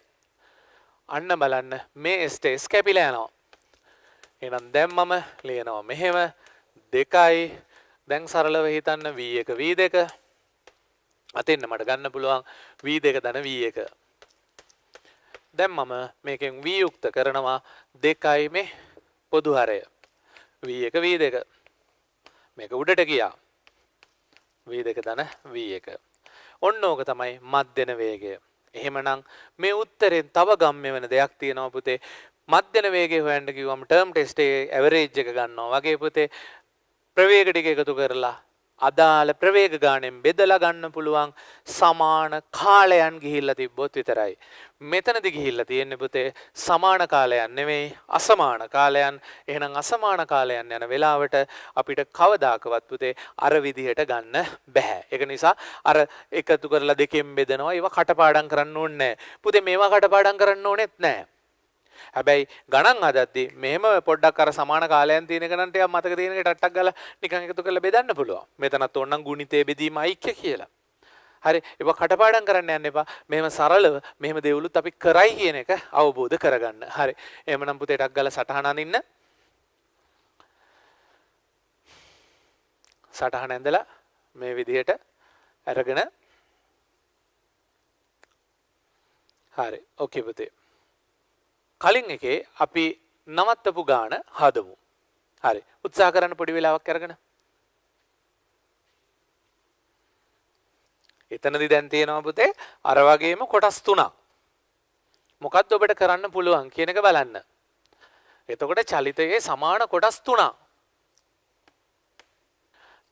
අන්න බලන්න මේ S ට S කැපිලා යනවා. එහෙනම් දැන් මම ලියනවා මෙහෙම 2යි. දැන් සරලව හිතන්න V1 V2 අතෙන්න මට ගන්න පුළුවන් V2 ධන V1. දැන් මම මේකෙන් V යුක්ත කරනවා 2යි මේ පොදු හරය. V1 V2 මේක උඩට ගියා. V2 ධන V1. ඔන්න ඕක තමයි මධ්‍යන වේගය. එහෙමනම් මේ උත්තරෙන් තව ගම්ම්‍ය වෙන දෙයක් තියෙනවා පුතේ. මධ්‍යන වේගය හොයන්න කිව්වම ටර්ම් ටෙස්ට් එකේ ඇවරේජ් එක ගන්නවා වගේ පුතේ ප්‍රවේග ටික එකතු කරලා අදාළ ප්‍රවේග ගානෙන් බෙදලා ගන්න පුළුවන් සමාන කාලයන් ගිහිල්ලා තිබ්බොත් විතරයි. මෙතනදි ගිහිල්ලා තියෙන්නේ පුතේ සමාන කාලයන් නෙමෙයි අසමාන කාලයන්. එහෙනම් අසමාන කාලයන් යන වෙලාවට අපිට කවදාකවත් පුතේ අර විදිහට ගන්න බෑ. ඒක නිසා අර එකතු කරලා දෙකෙන් බෙදනවා ඒවා කටපාඩම් කරන්න ඕනේ නැහැ. පුතේ මේවා කටපාඩම් කරන්න ඕනෙත් නැහැ. හැබැයි ගණන් හදද්දි මෙහෙම පොඩ්ඩක් අර සමාන කාලයන් තියෙන එක නම් ටිකක් මතක තියෙන එක ටට්ටක් ගාලා නිකන් එකතු කරලා බෙදන්න පුළුවන්. මෙතනත් ඕනනම් ගුණිතේ බෙදීම ඓක්‍ය කියලා. හරි ඒක කටපාඩම් කරන්න යන්න එපා. මෙහෙම සරලව මෙහෙම දේවලුත් අපි කරයි කියන එක අවබෝධ කරගන්න. හරි. එහෙමනම් පුතේ ටක් ගාලා සටහන අනින්න. සටහන ඇඳලා මේ විදිහට අරගෙන හරි. ඕකේ පුතේ. කලින් එකේ අපි නවත්තපු ගාන හදමු. හරි. උත්සාහ කරන්න පොඩි වෙලාවක් අරගෙන. එතනදී දැන් තියෙනවා පුතේ අර වගේම කොටස් තුනක්. මොකක්ද ඔබට කරන්න පුළුවන් කියන එක බලන්න. එතකොට චලිතයේ සමාන කොටස් තුනක්.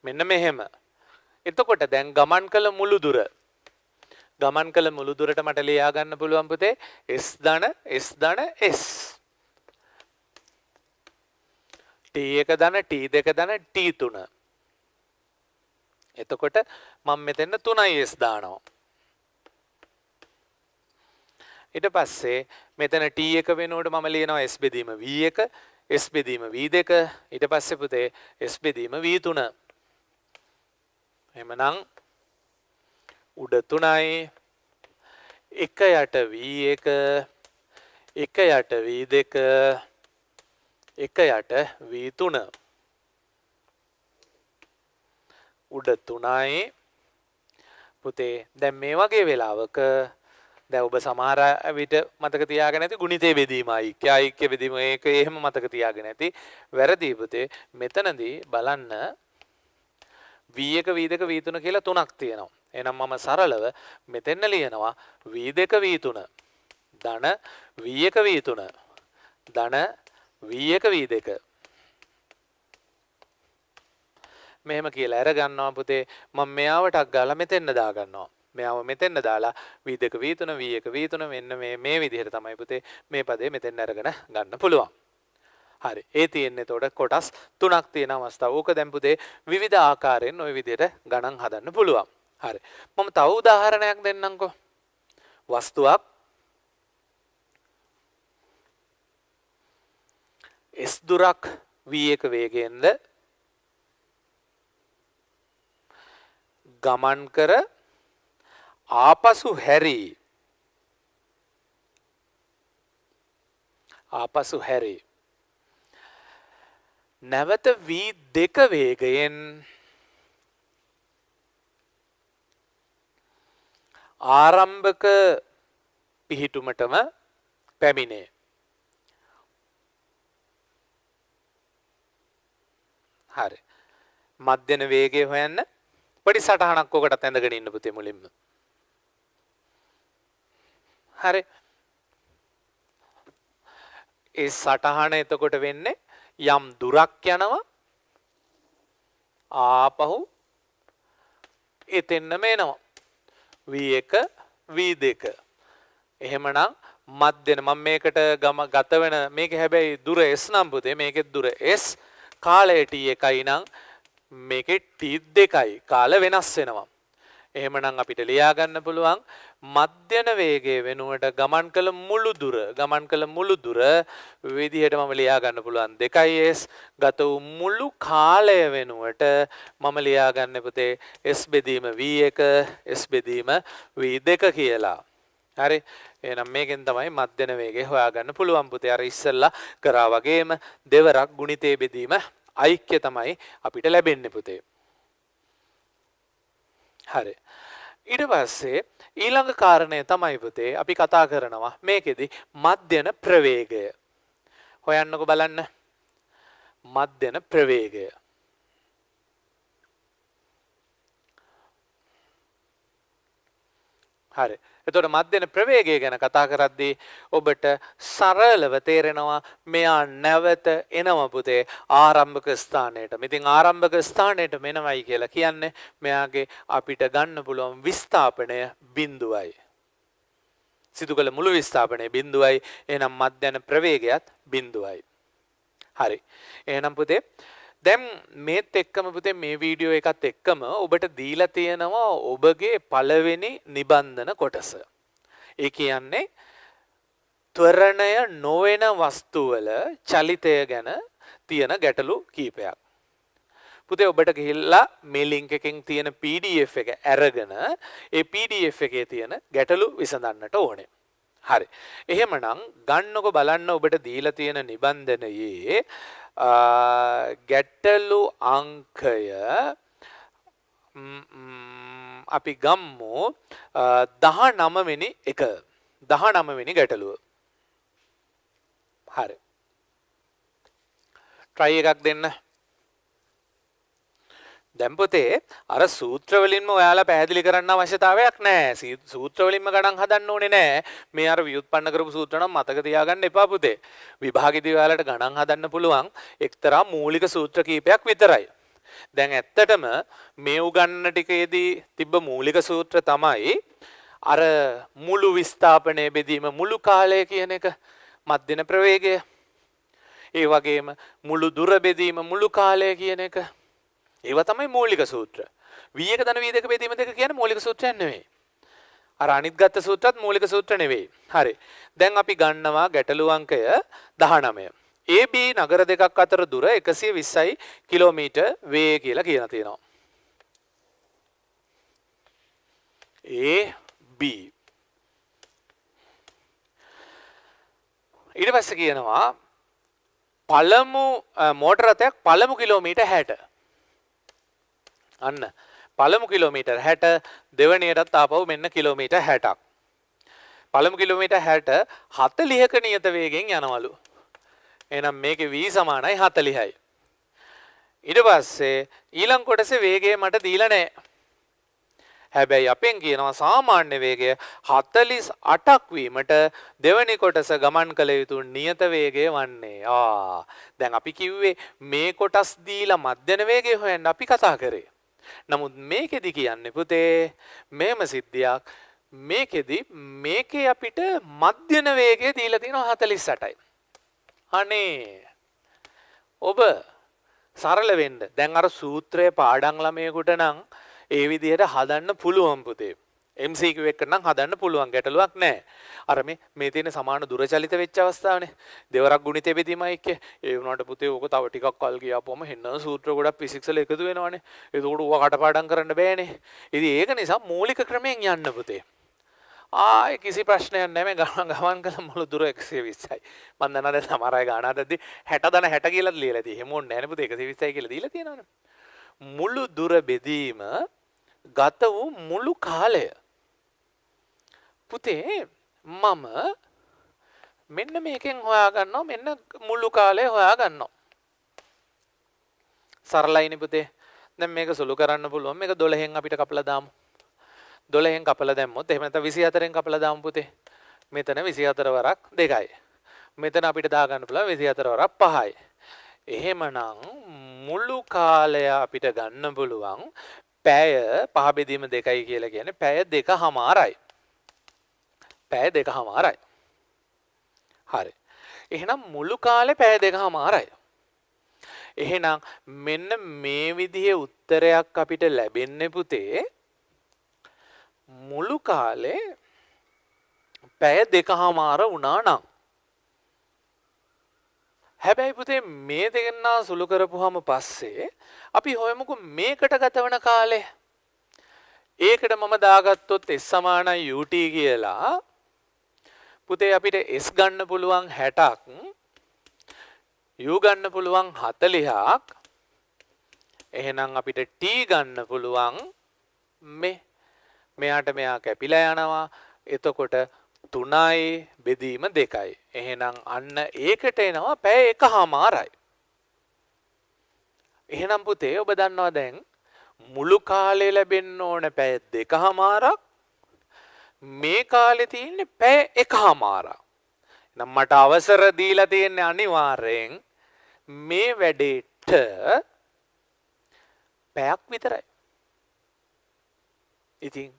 මෙන්න මෙහෙම. එතකොට දැන් ගමන් කළ මුළු දුර ගමන් කළ මුළු දුරට මට ලියා ගන්න පුළුවන් පුතේ s ධන s ධන s t1 ධන t2 ධන t3 එතකොට මම මෙතන 3s දානවා ඊට පස්සේ මෙතන t1 වෙනකොට මම ලියනවා s බෙදීම v1 s බෙදීම v2 ඊට පස්සේ පුතේ s බෙදීම v3 එහෙමනම් උඩ 3යි 1 යට v1 1 යට v2 1 යට v3 උඩ 3යි පුතේ දැන් මේ වගේ වෙලාවක දැන් ඔබ සමහර විට මතක තියාගෙන ඇති ගුණිතේ බෙදීමයි ක්‍යායික්‍ය බෙදීම ඒක එහෙම මතක තියාගෙන ඇති වැරදි පුතේ මෙතනදී බලන්න v1 v2 v3 කියලා තුනක් තියෙනවා. එහෙනම් මම සරලව මෙතෙන්න ලියනවා v2 v3 ධන v1 v3 ධන v1 v2 මෙහෙම කියලා අර ගන්නවා පුතේ මම මෙයාව ටක් ගාලා මෙතෙන්න දා ගන්නවා. මෙයාව මෙතෙන්න දාලා v2 v3 v1 v3 මෙන්න මේ විදිහට තමයි පුතේ මේ පදේ මෙතෙන්න අරගෙන ගන්න පුළුවන්. හරි. ඒ තියෙන්නේ එතකොට කොටස් තුනක් තියෙන අවස්ථාව. ඕක දැන් පුතේ විවිධ ආකාරයෙන් ওই විදිහට ගණන් හදන්න පුළුවන්. හරි. මම තව උදාහරණයක් දෙන්නම්කෝ. වස්තුවක් s දුරක් v1 වේගයෙන්ද ගමන් කර ආපසු හැරී නැවත v2 වේගයෙන් ආරම්භක පිහිටුමටම පැමිණේ. හරි. මධ්‍යන වේගය හොයන්න පොඩි සටහනක් ඔකටත් ඇඳගෙන ඉන්න පුතේ මුලින්ම. හරි. ඒ සටහන එතකොට වෙන්නේ යම් දුරක් යනවා ආපහු එතෙන්නම එනවා v1 v2 එහෙමනම් මධ්‍යන මම මේකට ගත වෙන මේක හැබැයි දුර s නම් පුතේ මේකෙත් දුර s කාලය t1යි නම් මේකේ t2යි කාල වෙනස් වෙනවා එහෙමනම් අපිට ලියා ගන්න පුළුවන් මධ්‍යන වේගය වෙනුවට ගමන් කළ මුළු දුර විදිහට මම ලියා ගන්න පුළුවන් 2s ගත වූ මුළු කාලය වෙනුවට මම ලියා ගන්න පුතේ s බෙදීම v1 s බෙදීම v2 කියලා. හරි. එහෙනම් මේකෙන් තමයි මධ්‍යන වේගය හොයාගන්න පුළුවන් පුතේ. අර ඉස්සෙල්ලා කරා වගේම දෙවරක් ගුණිතේ බෙදීම ඓක්‍ය තමයි අපිට ලැබෙන්නේ පුතේ. හරි. ඊට පස්සේ ඊළඟ කාරණය තමයි පුතේ අපි කතා කරනවා මේකෙදි මධ්‍යන ප්‍රවේගය. හොයන්නකෝ බලන්න. මධ්‍යන ප්‍රවේගය. හරි. එතකොට මධ්‍යන ප්‍රවේගය ගැන කතා කරද්දී ඔබට සරලව තේරෙනවා මෙයා නැවත එනවා පුතේ ආරම්භක ස්ථානයට. ඉතින් ආරම්භක ස්ථානයට මෙනවයි කියලා කියන්නේ මෙයාගේ අපිට ගන්න පුළුවන් විස්ථාපනය බිඳුවයි. සිදු කළ මුළු විස්ථාපනය බිඳුවයි. එහෙනම් මධ්‍යන ප්‍රවේගයත් බිඳුවයි. හරි. එහෙනම් පුතේ දැන් මේත් එක්කම පුතේ මේ වීඩියෝ එකත් එක්කම ඔබට දීලා තියෙනවා ඔබගේ පළවෙනි නිබන්ධන කොටස. ඒ කියන්නේ ත්වරණය නොවන වස්තුවල චලිතය ගැන තියෙන ගැටලු කීපයක්. පුතේ ඔබට ගිහිල්ලා මේ ලින්ක් එකෙන් තියෙන PDF එක අරගෙන ඒ PDF එකේ තියෙන ගැටලු විසඳන්නට ඕනේ. හරි. එහෙමනම් ගන්නකො බලන්න ඔබට දීලා තියෙන නිබන්ධනයේ ගැටලු අංකය අපි ගම්මු 19 වෙනි එක 19 වෙනි ගැටලුව. හරි. try එකක් දෙන්න. දැන් පුතේ අර සූත්‍ර වලින්ම ඔයාලා පැහැදිලි කරන්න අවශ්‍යතාවයක් නැහැ. සූත්‍ර වලින්ම ගණන් හදන්න ඕනේ නැහැ. මේ අර ව්‍යුත්පන්න කරපු සූත්‍ර නම් මතක තියාගන්න එපා පුතේ. විභාගෙදී ඔයාලට ගණන් හදන්න පුළුවන් එක්තරා මූලික සූත්‍ර කීපයක් විතරයි. දැන් ඇත්තටම මේ උගන්නන ටිකේදී තිබ්බ මූලික සූත්‍ර තමයි අර මුළු විස්ථාපනය බෙදීම මුළු කාලය කියන එක මධ්‍යන ප්‍රවේගය. ඒ වගේම මුළු දුර බෙදීම මුළු කාලය කියන එක. ඒවා තමයි මූලික සූත්‍ර. v1 ධන v2 බෙදීම දෙක කියන්නේ මූලික සූත්‍රයක් නෙවෙයි. අර අනිත් ගත්ත සූත්‍රත් මූලික සූත්‍ර නෙවෙයි. හරි. දැන් අපි ගන්නවා ගැටලු අංකය 19. AB නගර දෙකක් අතර දුර 120යි කිලෝමීටර් වේ කියලා කියන තියෙනවා. AB ඊට පස්සේ කියනවා පළමු මෝටර රථයක් පළමු කිලෝමීටර් 60 අන්න පළමු කිලෝමීටර් 60 දෙවැනියටත් ආපහු මෙන්න කිලෝමීටර් 60ක්. පළමු කිලෝමීටර් 60 40ක නියත වේගෙන් යනවලු. එහෙනම් මේකේ v සමානයි 40යි. ඊට පස්සේ ඊළඟ කොටසේ වේගය මට දීලා නැහැ. හැබැයි අපෙන් කියනවා සාමාන්‍ය වේගය 48ක් වීමට දෙවැනි කොටස ගමන් කළ යුතු නියත වේගය වන්නේ. දැන් අපි කිව්වේ මේ කොටස් දීලා මධ්‍යන වේගය හොයන්න අපි කතා කරේ. නමුත් මේකෙදි කියන්නේ පුතේ මේම සිද්ධියක්. මේකෙදි මේකේ අපිට මධ්‍යන වේගය දීලා තියෙනවා 48යි. අනේ ඔබ සරල වෙන්න. දැන් අර සූත්‍රයේ පාඩම් ළමයෙකුට නම් ඒ විදිහට හදන්න පුළුවන් පුතේ. MCQ එක නම් හදන්න පුළුවන් ගැටලුවක් නැහැ. අර මේ තියෙන සමාන දුරචලිත වෙච්ච අවස්ථාවනේ. දෙවරක් ගුණිතය බෙදීමයි එක්ක. ඒ වුණාට පුතේ ඕක තව ටිකක් කල් ගියාපුවම හෙන්න සූත්‍ර ගොඩක් ෆිසික්ස් වල එකතු වෙනවනේ. ඒකට ඌව කටපාඩම් කරන්න බෑනේ. ඉතින් ඒක නිසා මූලික ක්‍රමයෙන් යන්න පුතේ. ආයේ කිසි ප්‍රශ්නයක් නැහැ. මේ ගමන් කළ මුළු දුර 120යි. මම දන්නා දැන් සමහර අය ගාන හදද්දි 60 දන 60 කියලා ලියලා තියෙයි. එහෙම ඕනේ නැහැ නේ පුතේ 120යි කියලා දීලා තියෙනවනේ. මුළු දුර බෙදීම ගත වූ මුළු කාලය පුතේ මම මෙන්න මේකෙන් හොයාගන්නවා මෙන්න මුළු කාලය හොයාගන්නවා. සරලයිනේ පුතේ. දැන් මේක සුළු කරන්න පුළුවන්. මේක 12න් අපිට කපලා දාමු. 12න් කපලා දැම්මොත් එහෙම නැත්නම් 24න් කපලා දාමු පුතේ. මෙතන 24 වරක් 2යි. මෙතන අපිට දාගන්න පුළුවන් 24 වරක් 5යි. එහෙමනම් මුළු කාලය අපිට ගන්න පුළුවන් පැය 5 බෙදීම 2යි කියලා කියන්නේ පැය 2:00මාරයි. පැය 2:00මාරයි. හරි. එහෙනම් මුළු කාලේ පැය 2:00මාරයි. එහෙනම් මෙන්න මේ විදිහේ උත්තරයක් අපිට ලැබෙන්නේ පුතේ මුළු කාලේ පැය 2:00මාර වුණා නම්. හැබැයි පුතේ මේ දෙන්නා සුළු කරපුවාම පස්සේ අපි හොයමුකෝ මේකට ගතවන කාලය. ඒකට මම දාගත්තොත් s සමානයි ut කියලා. පුතේ අපිට s ගන්න පුළුවන් 60ක්, u ගන්න පුළුවන් 40ක්. එහෙනම් අපිට t ගන්න පුළුවන් මෙයාට මෙයා කැපිලා යනවා. එතකොට 3යි බෙදීම 2යි. එහෙනම් අන්න ඒකට එනවා පැය 1:00මාරයි. එහෙනම් පුතේ ඔබ දන්නවා දැන් මුළු කාලේ ලැබෙන්න ඕන පැය 2:00මාරක්. මේ කාලේ තියෙන්නේ පැය එකමාරක්. නම් මට අවසර දීලා තියෙන්නේ අනිවාර්යෙන් මේ වැඩේට පැයක් විතරයි. ඉතින්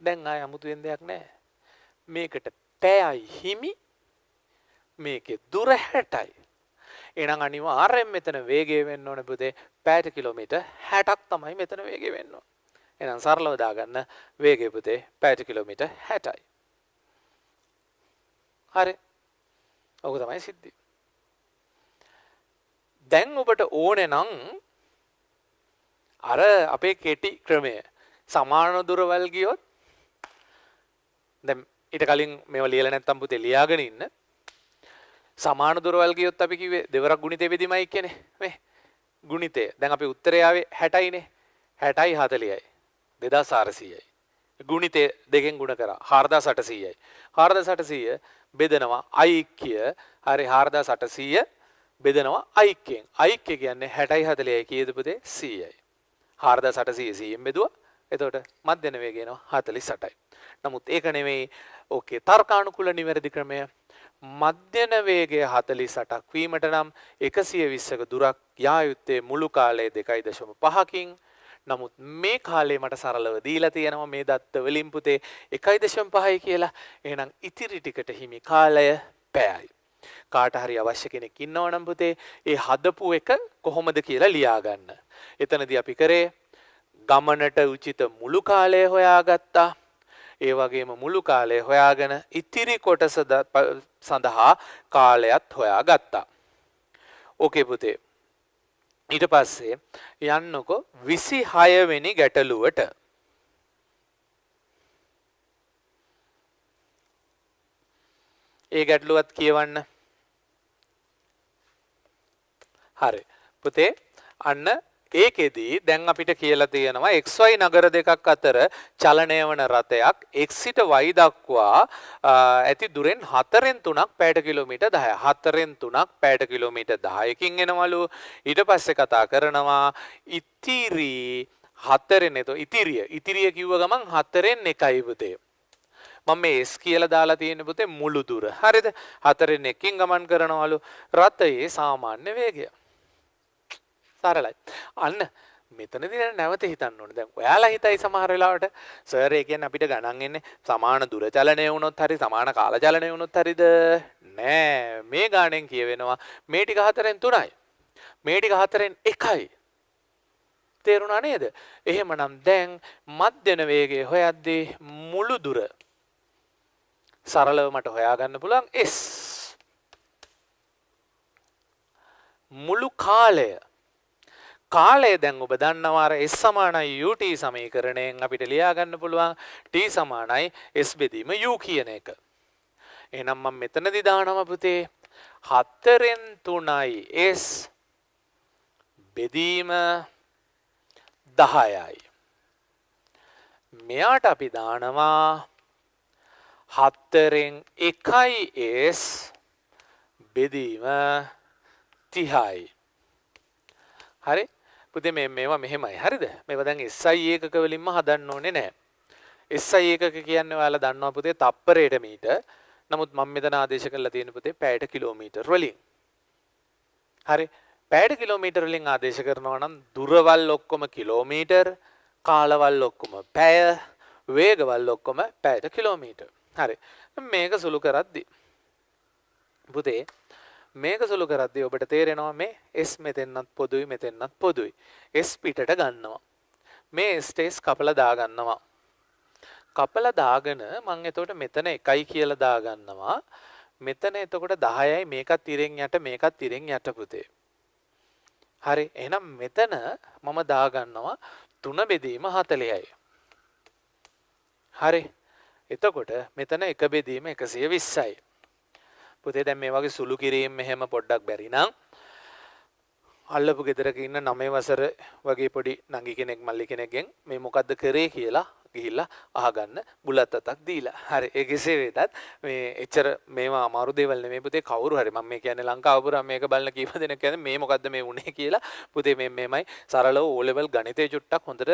දැන් ආය අමුතුවෙන් දෙයක් නැහැ. මේකට පැයයි හිමි මේකේ දුර 60යි. එහෙනම් අනිවාර්යෙන් මෙතන වේගය වෙන්න ඕනේ පුතේ පැයට කිලෝමීටර් 60ක් තමයි මෙතන වේගය වෙන්න ඕනේ. එහෙනම් සරලව දාගන්න වේගය පුතේ පැයට කිලෝමීටර් 60යි. හරි. ඔක තමයි සිද්ධි. දැන් ඔබට ඕනේ නම් අර අපේ කෙටි ක්‍රමය සමාන දුරවල් ගියොත් දැන් ඊට කලින් මේවා ලියලා නැත්තම් පුතේ ලියාගෙන ඉන්න. සමාන දුරවල් ගියොත් අපි කිව්වේ දෙවරක් ගුණිතය බෙදීමයි කියන්නේ. මේ ගුණිතය. දැන් අපි උත්තරය ආවේ 60යි නේ. 60යි 40යි. 2400යි. ගුණිතය දෙකෙන් ගුණ කරා 4800යි. 4800 බෙදනවා ඓක්‍ය. හරි 4800 බෙදනවා ඓක්‍යයෙන්. ඓක්‍ය කියන්නේ 60යි 40යි කීයද පුතේ 100යි. 4800 100ෙන් බෙදුවා. එතකොට මධ්‍යන වේගය එනවා 48යි. නමුත් ඒක නෙමෙයි ඕකේ තර්කානුකූල නිවැරදි ක්‍රමය. මධ්‍යන වේගය 48ක් වීමට නම් 120ක දුරක් යා යුත්තේ මුළු කාලය 2.5කින්. නමුත් මේ කාලේ මට සරලව දීලා තියෙනවා මේ දත්ත වලින් පුතේ 1.5යි කියලා. එහෙනම් ඉතිරි ටිකට හිමි කාලය පැයයි. කාට හරි අවශ්‍ය කෙනෙක් ඉන්නවනම් පුතේ ඒ හදපු එක කොහොමද කියලා ලියා ගන්න. එතනදී අපි කරේ ගමනට උචිත මුළු කාලය හොයාගත්තා. ඒ වගේම මුළු කාලය හොයාගෙන ඉතිරි කොටස සඳහා කාලයත් හොයාගත්තා. ඕකේ පුතේ. ඊට පස්සේ යන්නකො 26 වෙනි ගැටලුවට. ඒ ගැටලුවත් කියවන්න. හරි. පුතේ අන්න ඒකෙදී දැන් අපිට කියලා තියෙනවා XY නගර දෙකක් අතර චලනය වන රථයක් X සිට Y දක්වා ඇති දුරෙන් 4න් 3ක් පැයට කිලෝමීටර් 10. 4න් 3ක් පැයට කිලෝමීටර් 10කින් එනවලු. ඊට පස්සේ කතා කරනවා ඉතිරි 4න් එතෝ ඉතිරිය කිව්ව ගමන් 4න් 1යි පුතේ. මම මේ S කියලා දාලා තියෙන පුතේ මුළු දුර. හරිද? 4න් 1කින් ගමන් කරනවලු රථයේ සාමාන්‍ය වේගය. සරලයි. අන්න මෙතනදී නැවත හිතන්න ඕනේ. දැන් ඔයාලා හිතයි සමහර වෙලාවට සර් ඒ කියන්නේ අපිට ගණන් එන්නේ සමාන දුර චලනය වුණොත් හරි සමාන කාල චලනය වුණොත් හරිද? නෑ. මේ ගාණෙන් කියවෙනවා මේ ටික 4න් 3යි. මේ ටික 4න් 1යි. තේරුණා නේද? එහෙමනම් දැන් මධ්‍යන වේගය හොයද්දී මුළු දුර සරලව මට හොයාගන්න පුළුවන් S. මුළු කාලය දැන් ඔබ දන්නවා අර S සමානයි UT සමීකරණයෙන් අපිට ලියා ගන්න පුළුවන් T සමානයි S බෙදීම U කියන එක. එහෙනම් මම මෙතනදී දානවා පුතේ 4න් 3යි S බෙදීම 10යි. මෙයාට අපි දානවා 4න් 1යි S බෙදීම 30යි. හරි? පුතේ මේවා මෙහෙමයි. හරිද? මේවා දැන් SI ඒකක වලින්ම හදන්න ඕනේ නැහැ. SI ඒකක කියන්නේ ඔයාලා දන්නවා පුතේ තප්පරයට මීටර්. නමුත් මම මෙතන ආදේශ කරලා තියෙන පුතේ පැයට කිලෝමීටර් වලින්. හරි? පැයට කිලෝමීටර් වලින් ආදේශ කරනවා නම් දුරවල් ඔක්කොම කිලෝමීටර්, කාලවල් ඔක්කොම පැය, වේගවල් ඔක්කොම පැයට කිලෝමීටර්. හරි. මේක සුළු කරද්දී පුතේ මේක සුළු කරද්දී ඔබට තේරෙනවා මේ S මෙතෙන්වත් පොදුයි මෙතෙන්වත් පොදුයි. S පිටට ගන්නවා. මේ S කපලා දාගන්නවා. කපලා දාගෙන මම එතකොට මෙතන 1යි කියලා දාගන්නවා. මෙතන එතකොට 10යි මේකත් ඉරෙන් යට මේකත් ඉරෙන් යට පුතේ. හරි. එහෙනම් මෙතන මම දාගන්නවා 3 බෙදීම 40යි. හරි. එතකොට මෙතන 1 බෙදීම 120යි. පුතේ දැන් මේ වගේ සුළු කිරීම මෙහෙම පොඩ්ඩක් බැරි නම් අල්ලපු ගෙදරක ඉන්න 9 වසර වගේ පොඩි නංගි කෙනෙක් මල්ලි කෙනෙක්ගෙන් මේ මොකද්ද කරේ කියලා ගිහිල්ලා අහගන්න බුලත් අතක් දීලා. හරි ඒ කෙසේ වෙතත් මේ එච්චර මේවා අමාරු දේවල් නෙමෙයි පුතේ. කවුරු හරි මම මේ කියන්නේ ලංකාව පුරා මේක බලන කීප දෙනෙක් කියන්නේ මේ මොකද්ද මේ උනේ කියලා. පුතේ මෙහෙමයි සරලව O level ගණිතේ චුට්ටක් හොඳට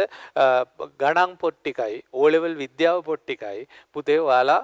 ගණන් පොත් ටිකයි O level විද්‍යාව පොත් ටිකයි පුතේ ඔයාලා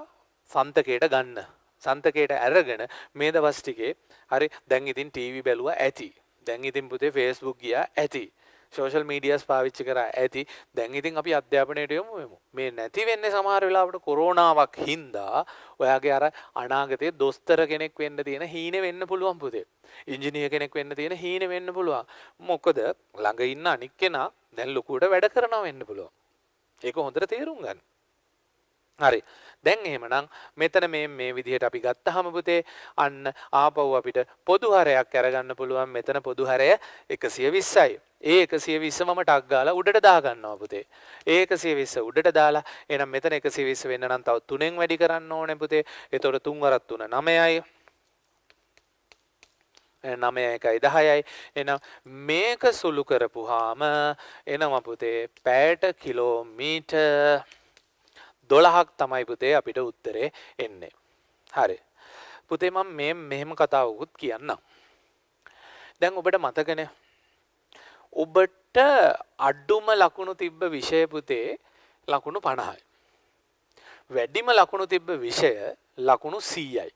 සන්තකයට ගන්න. සන්තකයට අරගෙන මේ දවස් ටිකේ හරි දැන් ඉතින් ටීවී බැලුවා ඇති. දැන් ඉතින් පුතේ Facebook ගියා ඇති. සෝෂල් මීඩියාස් පාවිච්චි කරා ඇති. දැන් ඉතින් අපි අධ්‍යාපනයට යමු වෙමු. මේ නැති වෙන්නේ සමහර වෙලාවට කොරෝනාවක් හින්දා ඔයාගේ අර අනාගතයේ දොස්තර කෙනෙක් වෙන්න තියෙන හීනේ වෙන්න පුළුවන් පුතේ. ඉංජිනේර කෙනෙක් වෙන්න තියෙන හීනේ වෙන්න පුළුවන්. මොකද ළඟ ඉන්න අනික් කෙනා දැන් ලොකුවට වැඩ කරනවා වෙන්න පුළුවන්. ඒක හොඳට තේරුම් ගන්න. හරි. දැන් එහෙමනම් මෙතන මේ විදිහට අපි ගත්තාම පුතේ අන්න ආපහු අපිට පොදු හරයක් අරගන්න පුළුවන්. මෙතන පොදු හරය 120යි. ඒ 120 මම ටක් ගාලා උඩට දා ගන්නවා පුතේ. ඒ 120 උඩට දාලා එහෙනම් මෙතන 120 වෙන්න නම් තව 3ෙන් වැඩි කරන්න ඕනේ පුතේ. එතකොට 3 වරක් 3 9යි. 9 1යි 10යි. එහෙනම් මේක සුළු කරපුවාම එනවා පුතේ පැයට කිලෝමීටර් 12ක් තමයි පුතේ අපිට උත්තරේ එන්නේ. හරි. පුතේ මම මෙහෙම කතාවකුත් කියන්නම්. දැන් ඔබට මතකනේ ඔබට අඩුම ලකුණු තිබ්බ විෂය පුතේ ලකුණු 50යි. වැඩිම ලකුණු තිබ්බ විෂය ලකුණු 100යි.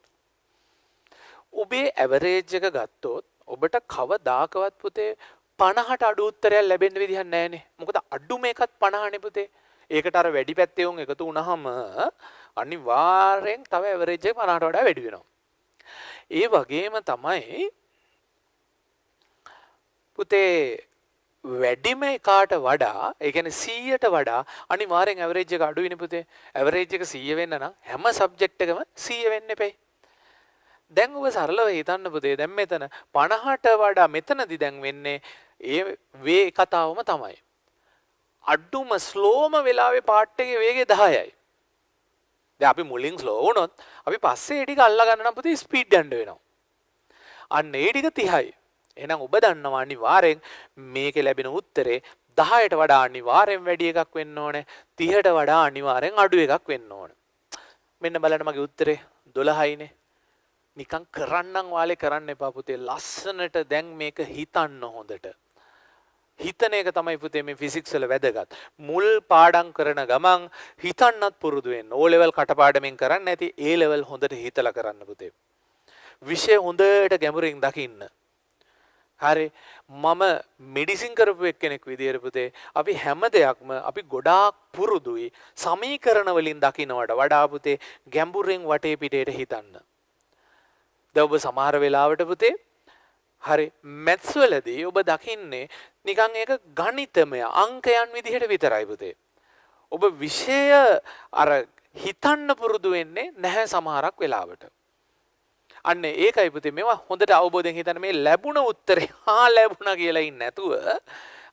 ඔබේ ඇවරේජ් එක ගත්තොත් ඔබට කවදාකවත් පුතේ 50ට අඩු උත්තරයක් ලැබෙන්න විදිහක් නැහැනේ. මොකද අඩුම එකත් 50නේ පුතේ. ඒකට අර වැඩි පැත්තේ උන් එකතු වුණාම අනිවාර්යෙන් තව ඇවරේජ් එක 50ට වඩා වැඩි වෙනවා. ඒ වගේම තමයි පුතේ වැඩිම එකාට වඩා ඒ කියන්නේ 100ට වඩා අනිවාර්යෙන් ඇවරේජ් එක අඩු වෙන්නේ පුතේ. ඇවරේජ් එක 100 වෙන්න නම් හැම සබ්ජෙක්ට් එකම 100 වෙන්න එපේ. දැන් ඔබ සරලව හිතන්න පුතේ දැන් මෙතන 50ට වඩා මෙතනදි දැන් වෙන්නේ ඒ වේ කතාවම තමයි. අඩුම ස්ලෝම වෙලාවේ පාට් එකේ වේගය 10යි. දැන් අපි මුලින් ස්ලෝ වුණොත් අපි පස්සේ ටික අල්ලා ගන්න නම් පුතේ ස්පීඩ් යන්න වෙනවා. අන්න ඒ ටික 30යි. එහෙනම් ඔබ දන්නවා අනිවාර්යෙන් මේකේ ලැබෙන උත්තරේ 10ට වඩා අනිවාර්යෙන් වැඩි එකක් වෙන්න ඕනේ. 30ට වඩා අනිවාර්යෙන් අඩු එකක් වෙන්න ඕනේ. මෙන්න බලන්න මගේ උත්තරේ 12යිනේ. නිකන් කරන්නම් වාලේ කරන්න එපා පුතේ. ලස්සනට දැන් මේක හිතන්න හොඳට. හිතන එක තමයි පුතේ මේ ෆිසික්ස් වල වැදගත්. මුල් පාඩම් කරන ගමන් හිතන්නත් පුරුදු වෙන්න. O level කටපාඩමින් කරන්නේ නැති A level හොඳට හිතලා කරන්න පුතේ. විෂය හොඳට ගැඹුරින් දකින්න. හරි මම මෙඩිසින් කරපු එක්කෙනෙක් විදියට පුතේ අපි හැම දෙයක්ම අපි ගොඩාක් පුරුදුයි සමීකරණ වලින් දකින්නවට වඩා පුතේ ගැඹුරින් වටේ පිටේට හිතන්න. දැන් ඔබ සමහර වෙලාවට පුතේ හරි මැත්ස් වලදී ඔබ දකින්නේ නිකන් ඒක ගණිතමය අංකයන් විදිහට විතරයි පුතේ. ඔබ විෂය අර හිතන්න පුරුදු වෙන්නේ නැහැ සමහරක් වෙලාවට. අන්න ඒකයි පුතේ මේවා හොඳට අවබෝධයෙන් හිතන්න මේ ලැබුණ උත්තරේ ලැබුණා කියලා ඉන්නේ නැතුව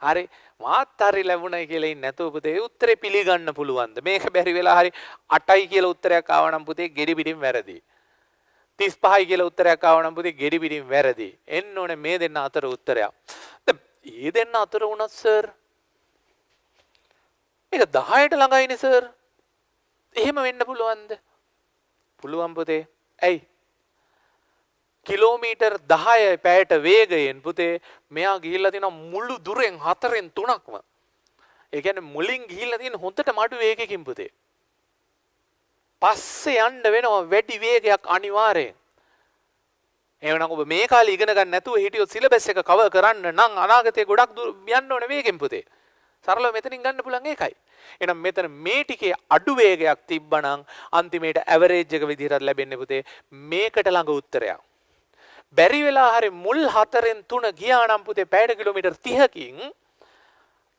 හරි මාත් හරි ලැබුණයි කියලා ඉන්නේ නැතුව පුතේ ඒ උත්තරේ පිළිගන්න පුළුවන්ද මේක බැරි වෙලා හරි 8යි කියලා උත්තරයක් ආව නම් පුතේ ගෙඩි පිටින් වැරදි 35යි කියලා උත්තරයක් ආව නම් පුතේ ගෙඩි පිටින් වැරදි එන්න ඕනේ මේ දෙන්න අතර උත්තරයක් දැන් මේ දෙන්න අතර වුණත් සර් මේක 10ට ළඟයිනේ සර් එහෙම වෙන්න පුළුවන්ද පුළුවන් පුතේ ඇයි කිලෝමීටර් 10 පැයට වේගයෙන් පුතේ මෙයා ගිහිල්ලා තියෙන මුළු දුරෙන් 4න් 3ක්ම. ඒ කියන්නේ මුලින් ගිහිල්ලා තියෙන හොඳට මඩු වේගයකින් පුතේ. පස්සේ යන්න වෙනවා වැඩි වේගයක් අනිවාර්යෙන්. එහෙනම් ඔබ මේ කාලේ ඉගෙන ගන්න නැතුව හිටියොත් සිලබස් එක කවර් කරන්න නම් අනාගතේ ගොඩක් දුර යන්න ඕනේ වේගෙන් පුතේ. සරලව මෙතනින් ගන්න පුළුවන් ඒකයි. එහෙනම් මෙතන මේ ටිකේ අඩු වේගයක් තිබ්බනම් අන්තිමේට ඇවරේජ් එක විදිහට ලැබෙන්නේ පුතේ මේකට ළඟ උත්තරයක්. බැරි වෙලා හරි මුල් 4න් 3 ගියා නම් පුතේ පැයට කිලෝමීටර් 30කින්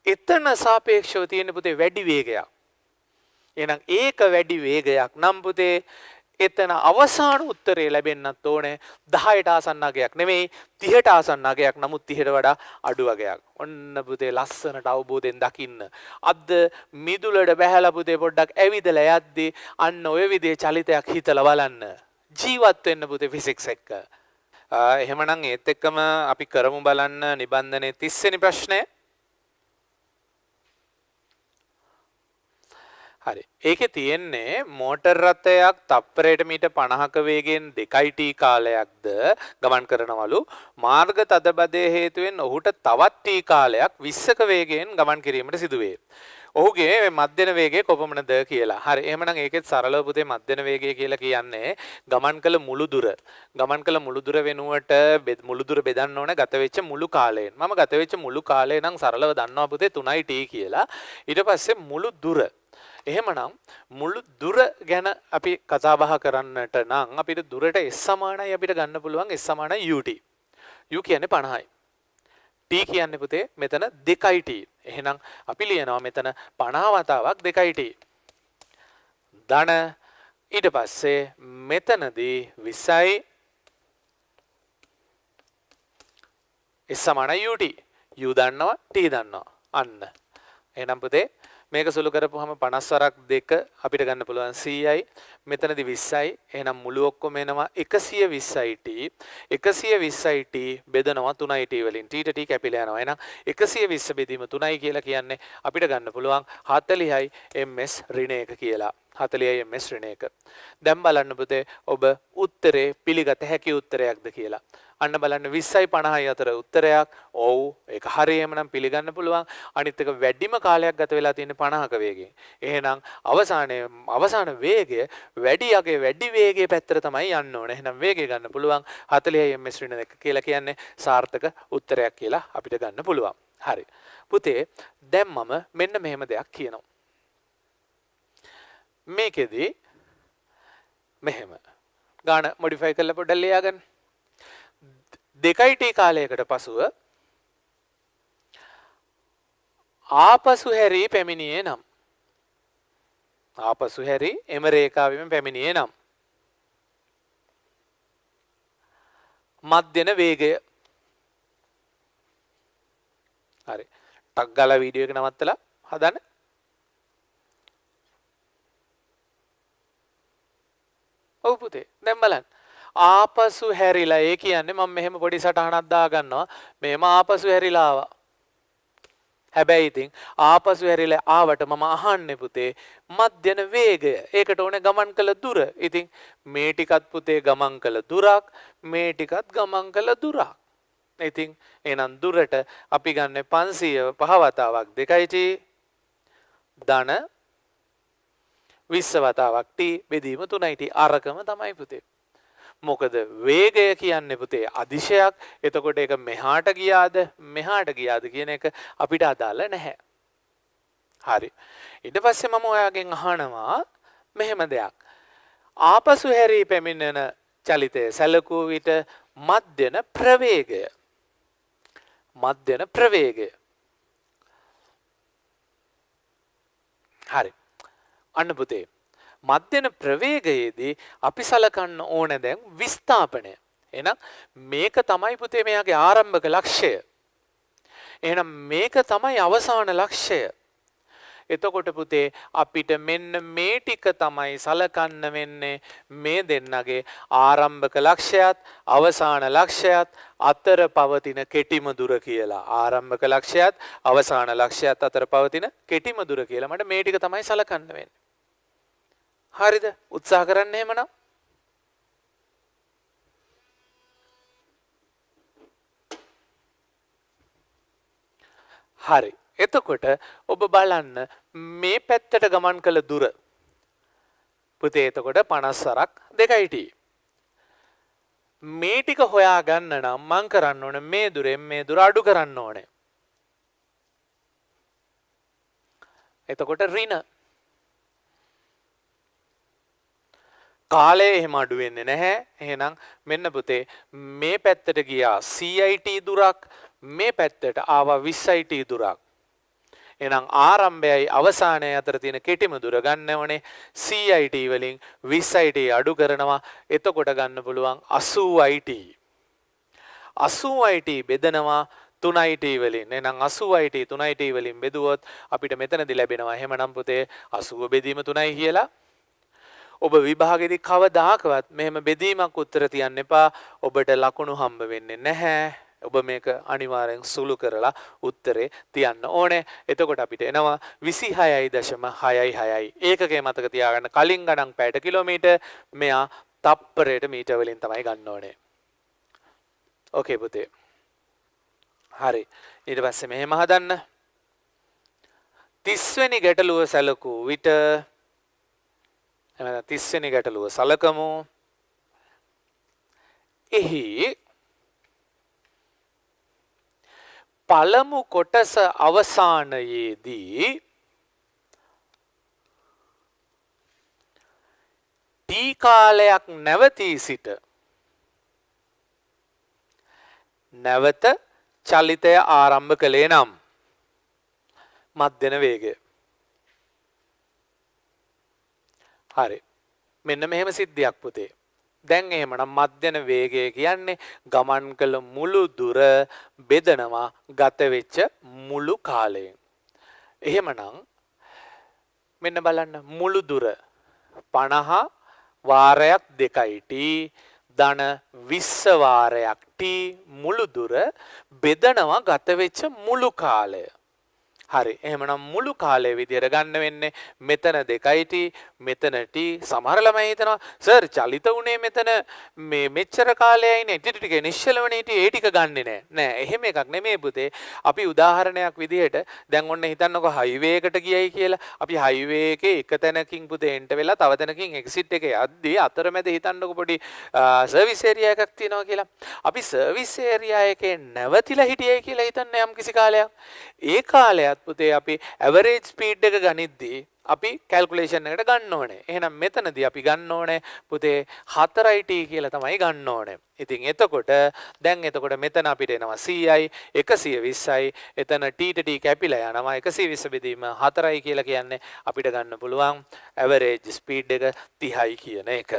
එතන සාපේක්ෂව තියෙන පුතේ වැඩි වේගයක්. එහෙනම් ඒක වැඩි වේගයක් නම් පුතේ එතන අවසාන උත්තරේ ලැබෙන්නත් ඕනේ 10ට ආසන්න අගයක් නෙමෙයි 30ට ආසන්න අගයක් නමුත් 30ට වඩා අඩු අගයක්. ඔන්න පුතේ ලස්සනට අවබෝධයෙන් දකින්න. අද මිදුලට බහැලා පුතේ පොඩ්ඩක් ඇවිදලා යද්දී අන්න ඔය විදිහේ චලිතයක් හිතලා බලන්න. ජීවත් වෙන්න පුතේ ෆිසික්ස් එක්ක. එහෙමනම් ඒත් එක්කම අපි කරමු බලන්න නිබන්ධනයේ 30 වෙනි ප්‍රශ්නය. හරි. ඒකේ තියෙන්නේ මෝටර් රථයක් තප්පරයට මීටර් 50ක වේගයෙන් 2t කාලයක්ද ගමන් කරනවලු. මාර්ග තදබදයේ හේතුවෙන් ඔහුට තවත් t කාලයක් 20ක වේගයෙන් ගමන් කිරීමට සිදුවේ. ඔහුගේ මධ්‍යන වේගය කොපමණද කියලා. හරි. එහෙමනම් ඒකෙත් සරලව පුතේ මධ්‍යන වේගය කියලා කියන්නේ ගමන් කළ මුළු දුර. ගමන් කළ මුළු දුර වෙනුවට මුළු දුර බෙදන්න ඕනේ ගත වෙච්ච මුළු කාලයෙන්. මම ගත වෙච්ච මුළු කාලය නම් සරලව දන්නවා පුතේ 3t කියලා. ඊට පස්සේ මුළු දුර. එහෙමනම් මුළු දුර ගැන අපි කතා බහ කරන්නට නම් අපිට දුරට s සමානයි අපිට ගන්න පුළුවන් s සමානයි ut. u කියන්නේ 50යි. t කියන්නේ පුතේ මෙතන 2t. එහෙනම් අපි ලියනවා මෙතන 50 වතාවක් 2t. ධන ඊට පස්සේ මෙතනදී 20යි s සමානයි ut. u දන්නවා t දන්නවා. අන්න. එහෙනම් පුතේ මේක සුළු කරපුවාම 50 වරක් 2 අපිට ගන්න පුළුවන් 100යි. මෙතනදී 20යි. එහෙනම් මුළු ඔක්කොම එනවා 120යි t. 120යි t බෙදනවා 3යි t වලින්. t ට t කැපිලා යනවා. එහෙනම් 120 බෙදීම 3යි කියලා කියන්නේ අපිට ගන්න පුළුවන් 40යි ms ඍණ 1 කියලා. 40යි ms ඍණ 1. දැන් බලන්න පුතේ ඔබ උත්තරේ පිළිගත හැකි උත්තරයක්ද කියලා. අන්න බලන්න 20යි 50යි අතර උත්තරයක්. ඔව් ඒක හරිය. එහෙමනම් පිළිගන්න පුළුවන්. අනිත් එක වැඩිම කාලයක් ගත වෙලා තියෙන 50ක වේගයෙන්. එහෙනම් අවසාන වේගය වැඩි වේගයේ පැත්තට තමයි යන්න ඕනේ. එහෙනම් වේගය ගන්න පුළුවන් 40යි ms ඍණ 1 කියලා කියන්නේ සාර්ථක උත්තරයක් කියලා අපිට ගන්න පුළුවන්. හරි. පුතේ දැන් මම මෙන්න මෙහෙම දෙයක් කියනවා. මේකෙදි මෙහෙම ගාන මොඩිෆයි කරලා පොඩ්ඩක් ලියාගන්න. 2t කාලයකට පසුව ආපසු හැරී පැමිණියේ නම් ආපසු හැරී එම රේඛාවෙම පැමිණියේ නම් මධ්‍යන වේගය. හරි. ටක් ගාලා වීඩියෝ එක නවත්තලා හදන්න. ඔව් පුතේ දැන් බලන්න. ආපසු හැරිලා ඒ කියන්නේ මම මෙහෙම පොඩි සටහනක් දාගන්නවා. මෙහෙම ආපසු හැරිලා ආවා. හැබැයි ඉතින් ආපසු හැරිලා ආවට මම අහන්නේ පුතේ මධ්‍යන වේගය. ඒකට ඕනේ ගමන් කළ දුර. ඉතින් මේ ටිකත් පුතේ ගමන් කළ දුරක්, මේ ටිකත් ගමන් කළ දුරක්. ඉතින් එහෙනම් දුරට අපි ගන්න 505 වතාවක් 2t ධන 20 වතාවක් t බෙදීම 3t අරකම තමයි පුතේ. මොකද වේගය කියන්නේ පුතේ අදිශයක්. එතකොට ඒක මෙහාට ගියාද මෙහාට ගියාද කියන එක අපිට අදාළ නැහැ. හරි. ඊට පස්සේ මම ඔයාගෙන් අහනවා මෙහෙම දෙයක්. ආපසු හැරී පැමිණෙන චලිතය සැලකුව විට මධ්‍යන ප්‍රවේගය. මධ්‍යන ප්‍රවේගය. හරි. අන්න පුතේ මධ්‍යන ප්‍රවේගයේදී අපි සලකන්න ඕන දැන් විස්ථාපනය. එහෙනම් මේක තමයි පුතේ මෙයාගේ ආරම්භක ලක්ෂය. එහෙනම් මේක තමයි අවසාන ලක්ෂය. එතකොට පුතේ අපිට මෙන්න මේ ටික තමයි සලකන්න වෙන්නේ මේ දෙන්නගේ ආරම්භක ලක්ෂයත් අවසාන ලක්ෂයත් අතර පවතින කෙටිම දුර කියලා. ආරම්භක ලක්ෂයත් අවසාන ලක්ෂයත් අතර පවතින කෙටිම දුර කියලා. මට මේ ටික තමයි සලකන්න වෙන්නේ. හරිද? උත්සාහ කරන්න එහෙමනම්. හරි. එතකොට ඔබ බලන්න මේ පැත්තට ගමන් කළ දුර. පුතේ එතකොට 50 වරක් 2t. මේ ටික හොයාගන්න නම් මං කරන්න ඕනේ මේ දුරෙන් මේ දුර අඩු කරන්න ඕනේ. එතකොට ඍණ කාලය එහෙම අඩු වෙන්නේ නැහැ. එහෙනම් මෙන්න පුතේ මේ පැත්තට ගියා CIT දුරක්, මේ පැත්තට ආවා 20IT දුරක්. එහෙනම් ආරම්භයයි අවසානයයි අතර තියෙන කෙටිම දුර ගන්න ඕනේ. CIT වලින් 20IT අඩු කරනවා. එතකොට ගන්න පුළුවන් 80IT. 80IT බෙදනවා 3IT වලින්. එහෙනම් 80IT 3IT වලින් බෙදුවොත් අපිට මෙතනදී ලැබෙනවා එහෙමනම් පුතේ 80 බෙදීම 3යි කියලා. ඔබ විභාගෙදී කවදාකවත් මෙහෙම බෙදීමක් උත්තර තියන්න එපා. ඔබට ලකුණු හම්බ වෙන්නේ නැහැ. ඔබ මේක අනිවාර්යෙන් සුළු කරලා උත්තරේ තියන්න ඕනේ. එතකොට අපිට එනවා 26.666. ඒකකේ මතක තියාගන්න කලින් ගණන් පැයට කිලෝමීටර් මෙයා තප්පරයට මීටර වලින් තමයි ගන්න ඕනේ. ඕකේ පුතේ. හරි. ඊට පස්සේ මෙහෙම හදන්න. 30 වෙනි ගැටලුව සැලකූ විට එහෙනම් 30 වෙනි ගැටලුව සලකමු. එහි පළමු කොටස අවසානයේදී T කාලයක් නැවතී සිට නැවත චලිතය ආරම්භ කළේ නම් මධ්‍යන වේගය. හරි. මෙන්න මෙහෙම සිද්ධියක් පුතේ. දැන් එහෙමනම් මධ්‍යන වේගය කියන්නේ ගමන් කළ මුළු දුර බෙදනවා ගත වෙච්ච මුළු කාලයෙන්. එහෙමනම් මෙන්න බලන්න මුළු දුර 50 වාරයක් 2යි t ධන 20 වාරයක් t මුළු දුර බෙදනවා ගත වෙච්ච මුළු කාලය. හරි. එහෙමනම් මුළු කාලය විදියට ගන්න වෙන්නේ මෙතන 2යි t මෙතන t. සමහර ළමයි හිතනවා සර් චලිත උනේ මෙතන මේ මෙච්චර කාලයයිනේ ටික නිශ්චලවනේ ඒ ටික ගන්නෙ නෑ. නෑ එහෙම එකක් නෙමෙයි පුතේ. අපි උදාහරණයක් විදියට දැන් ඔන්න හිතන්නකෝ හයිවේ එකට ගියයි කියලා. අපි හයිවේ එකේ එක තැනකින් පුතේ එන්ටර් වෙලා තව තැනකින් එක්සිට් එක යද්දී අතරමැද හිතන්නකෝ පොඩි සර්විස් ඒරියා එකක් තියෙනවා කියලා. අපි සර්විස් ඒරියා එකේ නැවතිලා හිටියයි කියලා හිතන්න යම් කිසි කාලයක්. ඒ කාලයත් පුතේ අපි ඇවරේජ් ස්පීඩ් එක ගනිද්දී අපි කැල්කුලේෂන් එකට ගන්න ඕනේ. එහෙනම් මෙතනදී අපි ගන්න ඕනේ පුතේ 4t කියලා තමයි ගන්න ඕනේ. ඉතින් එතකොට මෙතන අපිට එනවා 100යි 120යි එතන t ට t කැපිලා යනවා 120 බෙදීම 4යි කියලා කියන්නේ අපිට ගන්න පුළුවන් ඇවරේජ් ස්පීඩ් එක 30යි කියන එක.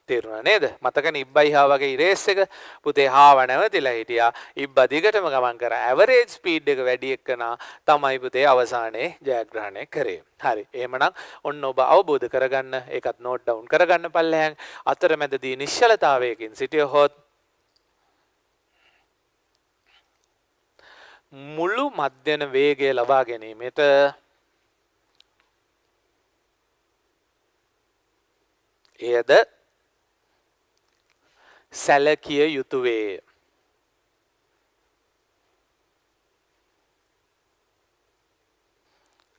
තේරුණා නේද? මතකනේ ඉබ්බයි හා වගේ රේස් එක පුතේ හාව නැවතිලා හිටියා. ඉබ්බා දිගටම ගමන් කරා. ඇවරේජ් ස්පීඩ් එක වැඩි එක්කනා තමයි පුතේ අවසානයේ ජයග්‍රහණය කරේ. හරි. එහෙමනම් ඔන්න ඔබ අවබෝධ කරගන්න ඒකත් නෝට් ඩවුන් කරගන්න පල්ලෙහාන් අතරමැදදී නිශ්චලතාවයකින් සිටියොත් මුළු මධ්‍යන වේගය ලබා ගැනීමට එයද සැලකිය යුතු වේ.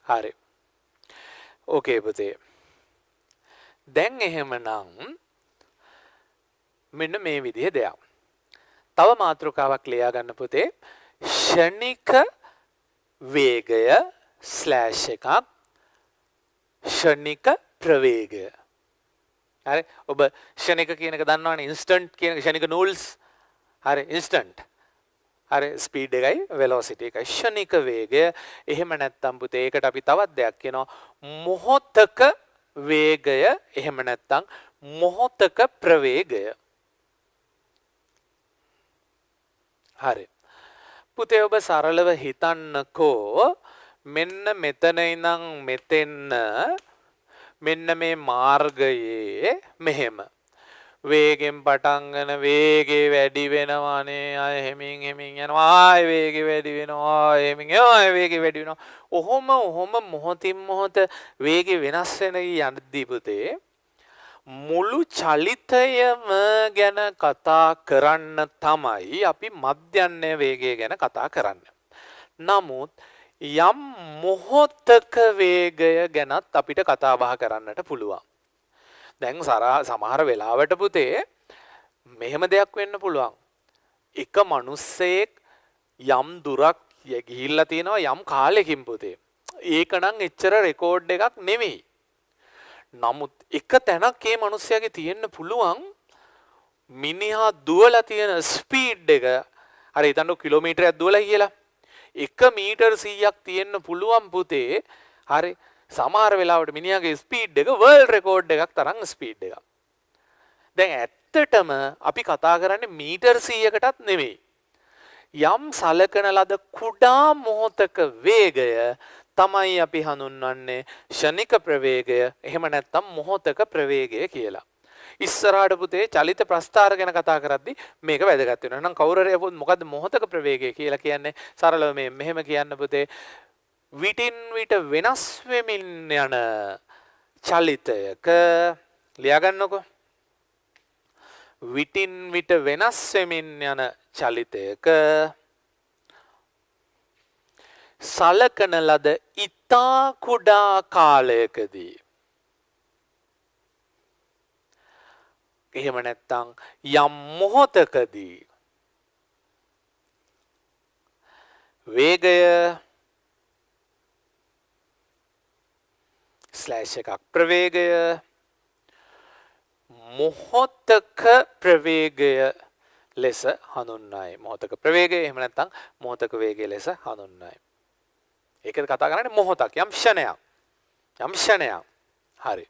හරි. ඕකේ පුතේ. දැන් එහෙමනම් මෙන්න මේ විදිහේ දෙයක්. තව මාතෘකාවක් ලියා ගන්න පුතේ. ෂණික වේගය / එකක් ෂණික ප්‍රවේගය. හරි. ඔබ ෂණික කියන එක දන්නවනේ ඉන්ස්ටන්ට් කියන ෂණික නූල්ස්. හරි ඉන්ස්ටන්ට්. හරි ස්පීඩ් එකයි වෙලොසිටි එකයි ෂණික වේගය. එහෙම නැත්නම් පුතේ ඒකට අපි තවත් දෙයක් කියනවා මොහොතක වේගය. එහෙම නැත්නම් මොහොතක ප්‍රවේගය. හරි. පුතේ ඔබ සරලව හිතන්නකෝ මෙන්න මෙතන ඉඳන් මෙතෙන්න මෙන්න මේ මාර්ගයේ මෙහෙම වේගෙන් පටන් ගන්න වේගේ වැඩි වෙනවානේ ආය හෙමින් යනවා ආය වේගේ වැඩි වෙනවා හෙමින් ආය වේගේ වැඩි වෙනවා ඔහොම මොහොතින් මොහොත වේගේ වෙනස් වෙන යද්දී පුතේ මුළු චලිතයම ගැන කතා කරන්න තමයි අපි මධ්‍යන්නේ වේගය ගැන කතා කරන්නේ. නමුත් යම් මොහොතක වේගය ගැනත් අපිට කතා බහ කරන්නට පුළුවන්. දැන් සමහර වෙලාවට පුතේ මෙහෙම දෙයක් වෙන්න පුළුවන්. එක මිනිස්සෙක් යම් දුරක් ගිහිල්ලා තිනවා යම් කාලෙකින් පුතේ. ඒක නම් එච්චර රෙකෝඩ් එකක් නෙමෙයි. නමුත් එක තැනක් මේ මිනිස්සයාගේ තියෙන්න පුළුවන් මිනිහා දුවලා තියෙන ස්පීඩ් එක හරි හිතන්න කිලෝමීටරයක් දුවලා කියලා 1 මීටර් 100ක් තියෙන්න පුළුවන් පුතේ. හරි සමහර වෙලාවට මිනිහාගේ ස්පීඩ් එක වර්ල්ඩ් රෙකෝඩ් එකක් තරම් ස්පීඩ් එකක්. දැන් ඇත්තටම අපි කතා කරන්නේ මීටර් 100කටත් නෙමෙයි. යම් සලකන ලද කුඩා මොහොතක වේගය තමයි අපි හඳුන්වන්නේ ෂණික ප්‍රවේගය එහෙම නැත්නම් මොහොතක ප්‍රවේගය කියලා. ඉස්සරහට පුතේ චලිත ප්‍රස්ථාර ගැන කතා කරද්දි මේක වැදගත් වෙනවා. එහෙනම් කවුරු හරි අපොත් මොකද්ද මොහතක ප්‍රවේගය කියලා කියන්නේ? සරලව මේ මෙහෙම කියන්න පුතේ. විටින් විට වෙනස් වෙමින් යන චලිතයක ලියා ගන්නකො. විටින් විට වෙනස් වෙමින් යන චලිතයක සලකන ලද ඉතා කුඩා කාලයකදී එහෙම නැත්නම් යම් මොහොතකදී වේගය ස්ලෑෂ් එකක් ප්‍රවේගය මොහොතක ප්‍රවේගය ලෙස හඳුන්වයි. මොහොතක ප්‍රවේගය එහෙම නැත්නම් මොහොතක වේගය ලෙස හඳුන්වයි. ඒකද කතා කරන්නේ මොහොතක් යම් ක්ෂණයක්. යම් ක්ෂණයක්. හරි.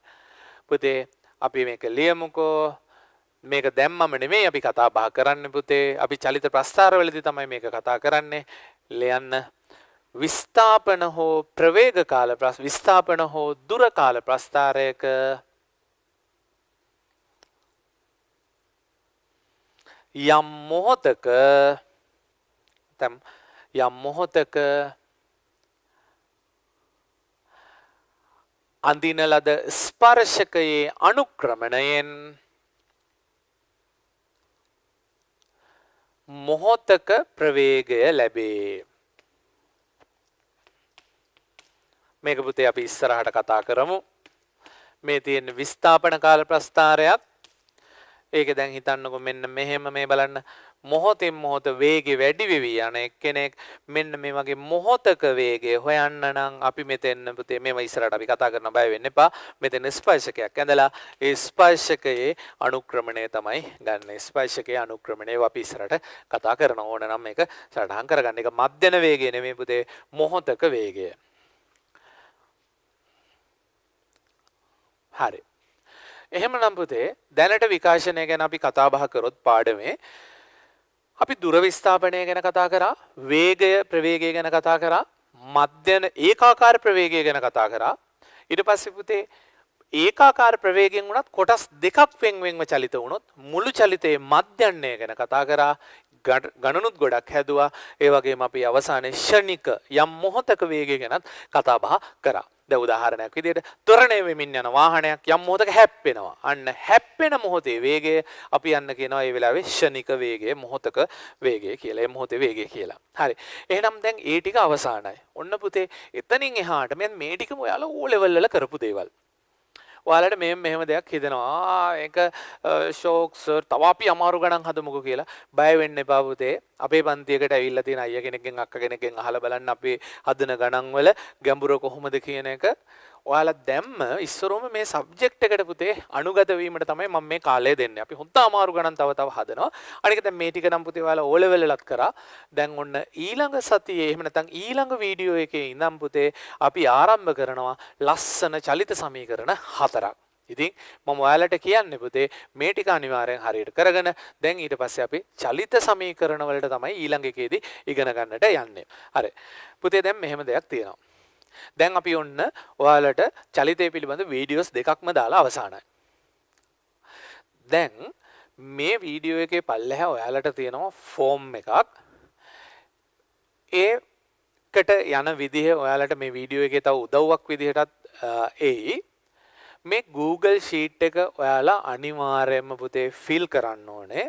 පුතේ අපි මේක ලියමුකෝ. මේක දැම්මම නෙමෙයි අපි කතා බහ කරන්නේ පුතේ. අපි චලිත ප්‍රස්ථාරවලදී තමයි මේක කතා කරන්නේ. ලියන්න. විස්ථාපන හෝ ප්‍රවේග කාල විස්ථාපන හෝ දුර කාල ප්‍රස්ථාරයක යම් මොහොතක අඳින ලද ස්පර්ශකයේ අනුක්‍රමණයෙන් මොහොතක ප්‍රවේගය ලැබේ. මේක පුතේ අපි ඉස්සරහට කතා කරමු. මේ තියෙන විස්ථාපන කාල ප්‍රස්ථාරයක්. ඒක දැන් හිතන්නකො මෙන්න මෙහෙම මේ බලන්න මොහොතින් මොහොත වේගය වැඩි වෙවි යන එක්කෙනෙක් මෙන්න මේ වගේ මොහොතක වේගය හොයන්න නම් අපි මෙතෙන් පුතේ මේව ඉස්සරහට අපි කතා කරන බය වෙන්න එපා. මෙතන ස්පර්ශකයක් ඇඳලා ඒ ස්පර්ශකයේ අනුක්‍රමණය තමයි ගන්න. ස්පර්ශකයේ අනුක්‍රමණය අපි ඉස්සරහට කතා කරන ඕන නම් මේක සටහන් කරගන්න. ඒක මධ්‍යන වේගය නෙමෙයි පුතේ මොහොතක වේගය. හරි. එහෙමනම් පුතේ දැනට විකාශනය ගැන අපි කතා බහ කරොත් පාඩමේ අපි දුර විස්ථාපනය ගැන කතා කරා, වේගය ප්‍රවේගය ගැන කතා කරා, මධ්‍යන ඒකාකාර ප්‍රවේගය ගැන කතා කරා. ඊට පස්සේ පුතේ ඒකාකාර ප්‍රවේගයෙන් උනත් කොටස් දෙකක් වෙන්වෙන්ව චලිත වුණොත් මුළු චලිතයේ මධ්‍යන්නය ගැන කතා කරා. ගණනුත් ගොඩක් හැදුවා. ඒ වගේම අපි අවසානයේ ෂණික යම් මොහොතක වේගය ගැනත් කතා බහ කරා. දැන් උදාහරණයක් විදිහට ත්වරණය වෙමින් යන වාහනයක් යම් මොහොතක හැප්පෙනවා. අන්න හැප්පෙන මොහොතේ වේගය අපි යන්න කියනවා ඒ වෙලාවේ ෂණික වේගය මොහොතක වේගය කියලා. ඒ මොහොතේ වේගය කියලා. හරි. එහෙනම් දැන් ඒ ටික අවසానයි. ඔන්න පුතේ එතනින් එහාට මේ ටිකම ඔයාලා O level වල කරපු දේවල්. ඔයාලට මෙහෙම දෙයක් හිතෙනවා. ඒක ෂෝක් සර් තව අපි අමාරු ගණන් හදමුකෝ කියලා. බය වෙන්න එපා පුතේ. අපේ පන්තියකට ඇවිල්ලා තියෙන අයියා කෙනෙක්ගෙන් අක්කා කෙනෙක්ගෙන් අහලා බලන්න අපි හදන ගණන් වල ගැඹුර කොහොමද කියන එක. ඔයාලා දැම්ම ඉස්සරොම මේ සබ්ජෙක්ට් එකට පුතේ අනුගත වීමට තමයි මම මේ කාලය දෙන්නේ. අපි හොඳ අමාරු ගණන් තව හදනවා. අනික දැන් මේ ටික නම් පුතේ ඔයාලා O level වලත් කරා. දැන් ඔන්න ඊළඟ සතියේ එහෙම නැත්නම් ඊළඟ වීඩියෝ එකේ ඉඳන් පුතේ අපි ආරම්භ කරනවා ලස්සන චලිත සමීකරණ 4ක්. ඉතින් මම ඔයාලට කියන්නේ පුතේ මේ ටික අනිවාර්යෙන් හරියට කරගෙන දැන් ඊට පස්සේ අපි චලිත සමීකරණ වලට තමයි ඊළඟ එකේදී ඉගෙන ගන්නට යන්නේ. හරි. පුතේ දැන් මෙහෙම දෙයක් තියෙනවා. දැන් අපි ඔන්න ඔයාලට චලිතය පිළිබඳ වීඩියෝස් දෙකක්ම දාලා අවසానයි. දැන් මේ වීඩියෝ එකේ පල්ලෙහා ඔයාලට තියෙනවා ෆෝම් එකක්. ඒකට යන විදිහ ඔයාලට මේ වීඩියෝ එකේ තව උදව්වක් විදිහටත් එයි. මේ Google Sheet එක ඔයාලා අනිවාර්යයෙන්ම පුතේ ෆිල් කරන්න ඕනේ.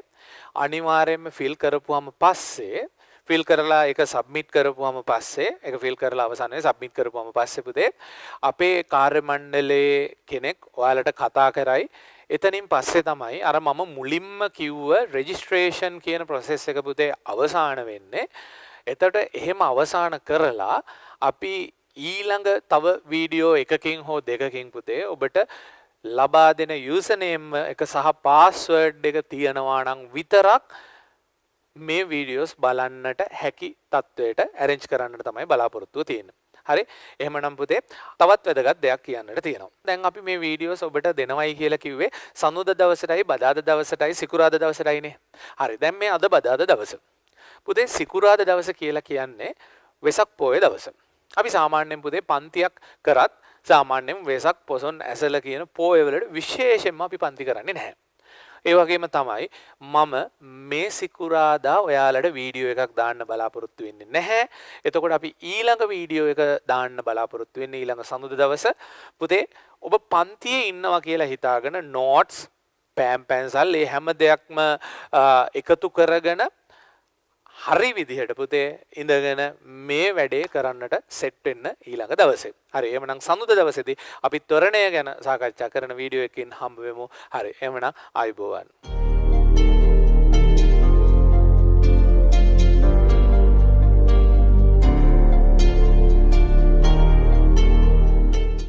අනිවාර්යයෙන්ම ෆිල් කරපුවාම පස්සේ ෆිල් කරලා ඒක සබ්මිට් කරපුවාම පස්සේ ඒක ෆිල් කරලා අවසානයේ සබ්මිට් කරපුවාම පස්සේ පුතේ අපේ කාර්ය මණ්ඩලයේ කෙනෙක් ඔයාලට කතා කරයි. එතනින් පස්සේ තමයි අර මම මුලින්ම කිව්ව රෙජිස්ට්‍රේෂන් කියන process එක පුතේ අවසන් වෙන්නේ. එතකොට එහෙම අවසන් කරලා අපි ඊළඟ තව වීඩියෝ එකකින් හෝ දෙකකින් පුතේ ඔබට ලබා දෙන යූසර්නේම් එක සහ පාස්වර්ඩ් එක තියනවා නම් විතරක් මේ වීඩියෝස් බලන්නට හැකි තත්වයට arrange කරන්නට තමයි බලාපොරොත්තුව තියෙන්නේ. හරි. එහෙමනම් පුතේ තවත් වැදගත් දෙයක් කියන්නට තියෙනවා. දැන් අපි මේ වීඩියෝස් ඔබට දෙනවයි කියලා කිව්වේ සඳුදා දවසටයි බදාදා දවසටයි සිකුරාදා දවසටයිනේ. හරි. දැන් මේ අද බදාදා දවස. පුතේ සිකුරාදා දවස කියලා කියන්නේ වෙසක් පොයේ දවස. අපි සාමාන්‍යයෙන් පුතේ පන්තියක් කරත් සාමාන්‍යයෙන් වෙසක් පොසොන් ඇසල කියන පොයේ වලට විශේෂයෙන්ම අපි පන්ති කරන්නේ නැහැ. ඒ වගේම තමයි මම මේ සිකුරාදා ඔයාලට වීඩියෝ එකක් දාන්න බලාපොරොත්තු වෙන්නේ නැහැ. එතකොට අපි ඊළඟ වීඩියෝ එක දාන්න බලාපොරොත්තු වෙන්නේ ඊළඟ සඳුදා දවස. පුතේ ඔබ පන්තියේ ඉන්නවා කියලා හිතාගෙන නෝට්ස් පෑන් පැන්සල් ඒ හැම දෙයක්ම එකතු කරගෙන හරි විදිහට පුතේ ඉඳගෙන මේ වැඩේ කරන්නට සෙට් වෙන්න ඊළඟ දවසේ. හරි එහෙනම් සඳුදා දවසේදී අපි ත්වරණය ගැන සාකච්ඡා කරන වීඩියෝ එකකින් හම්බ වෙමු. හරි එහෙනම් ආයුබෝවන්.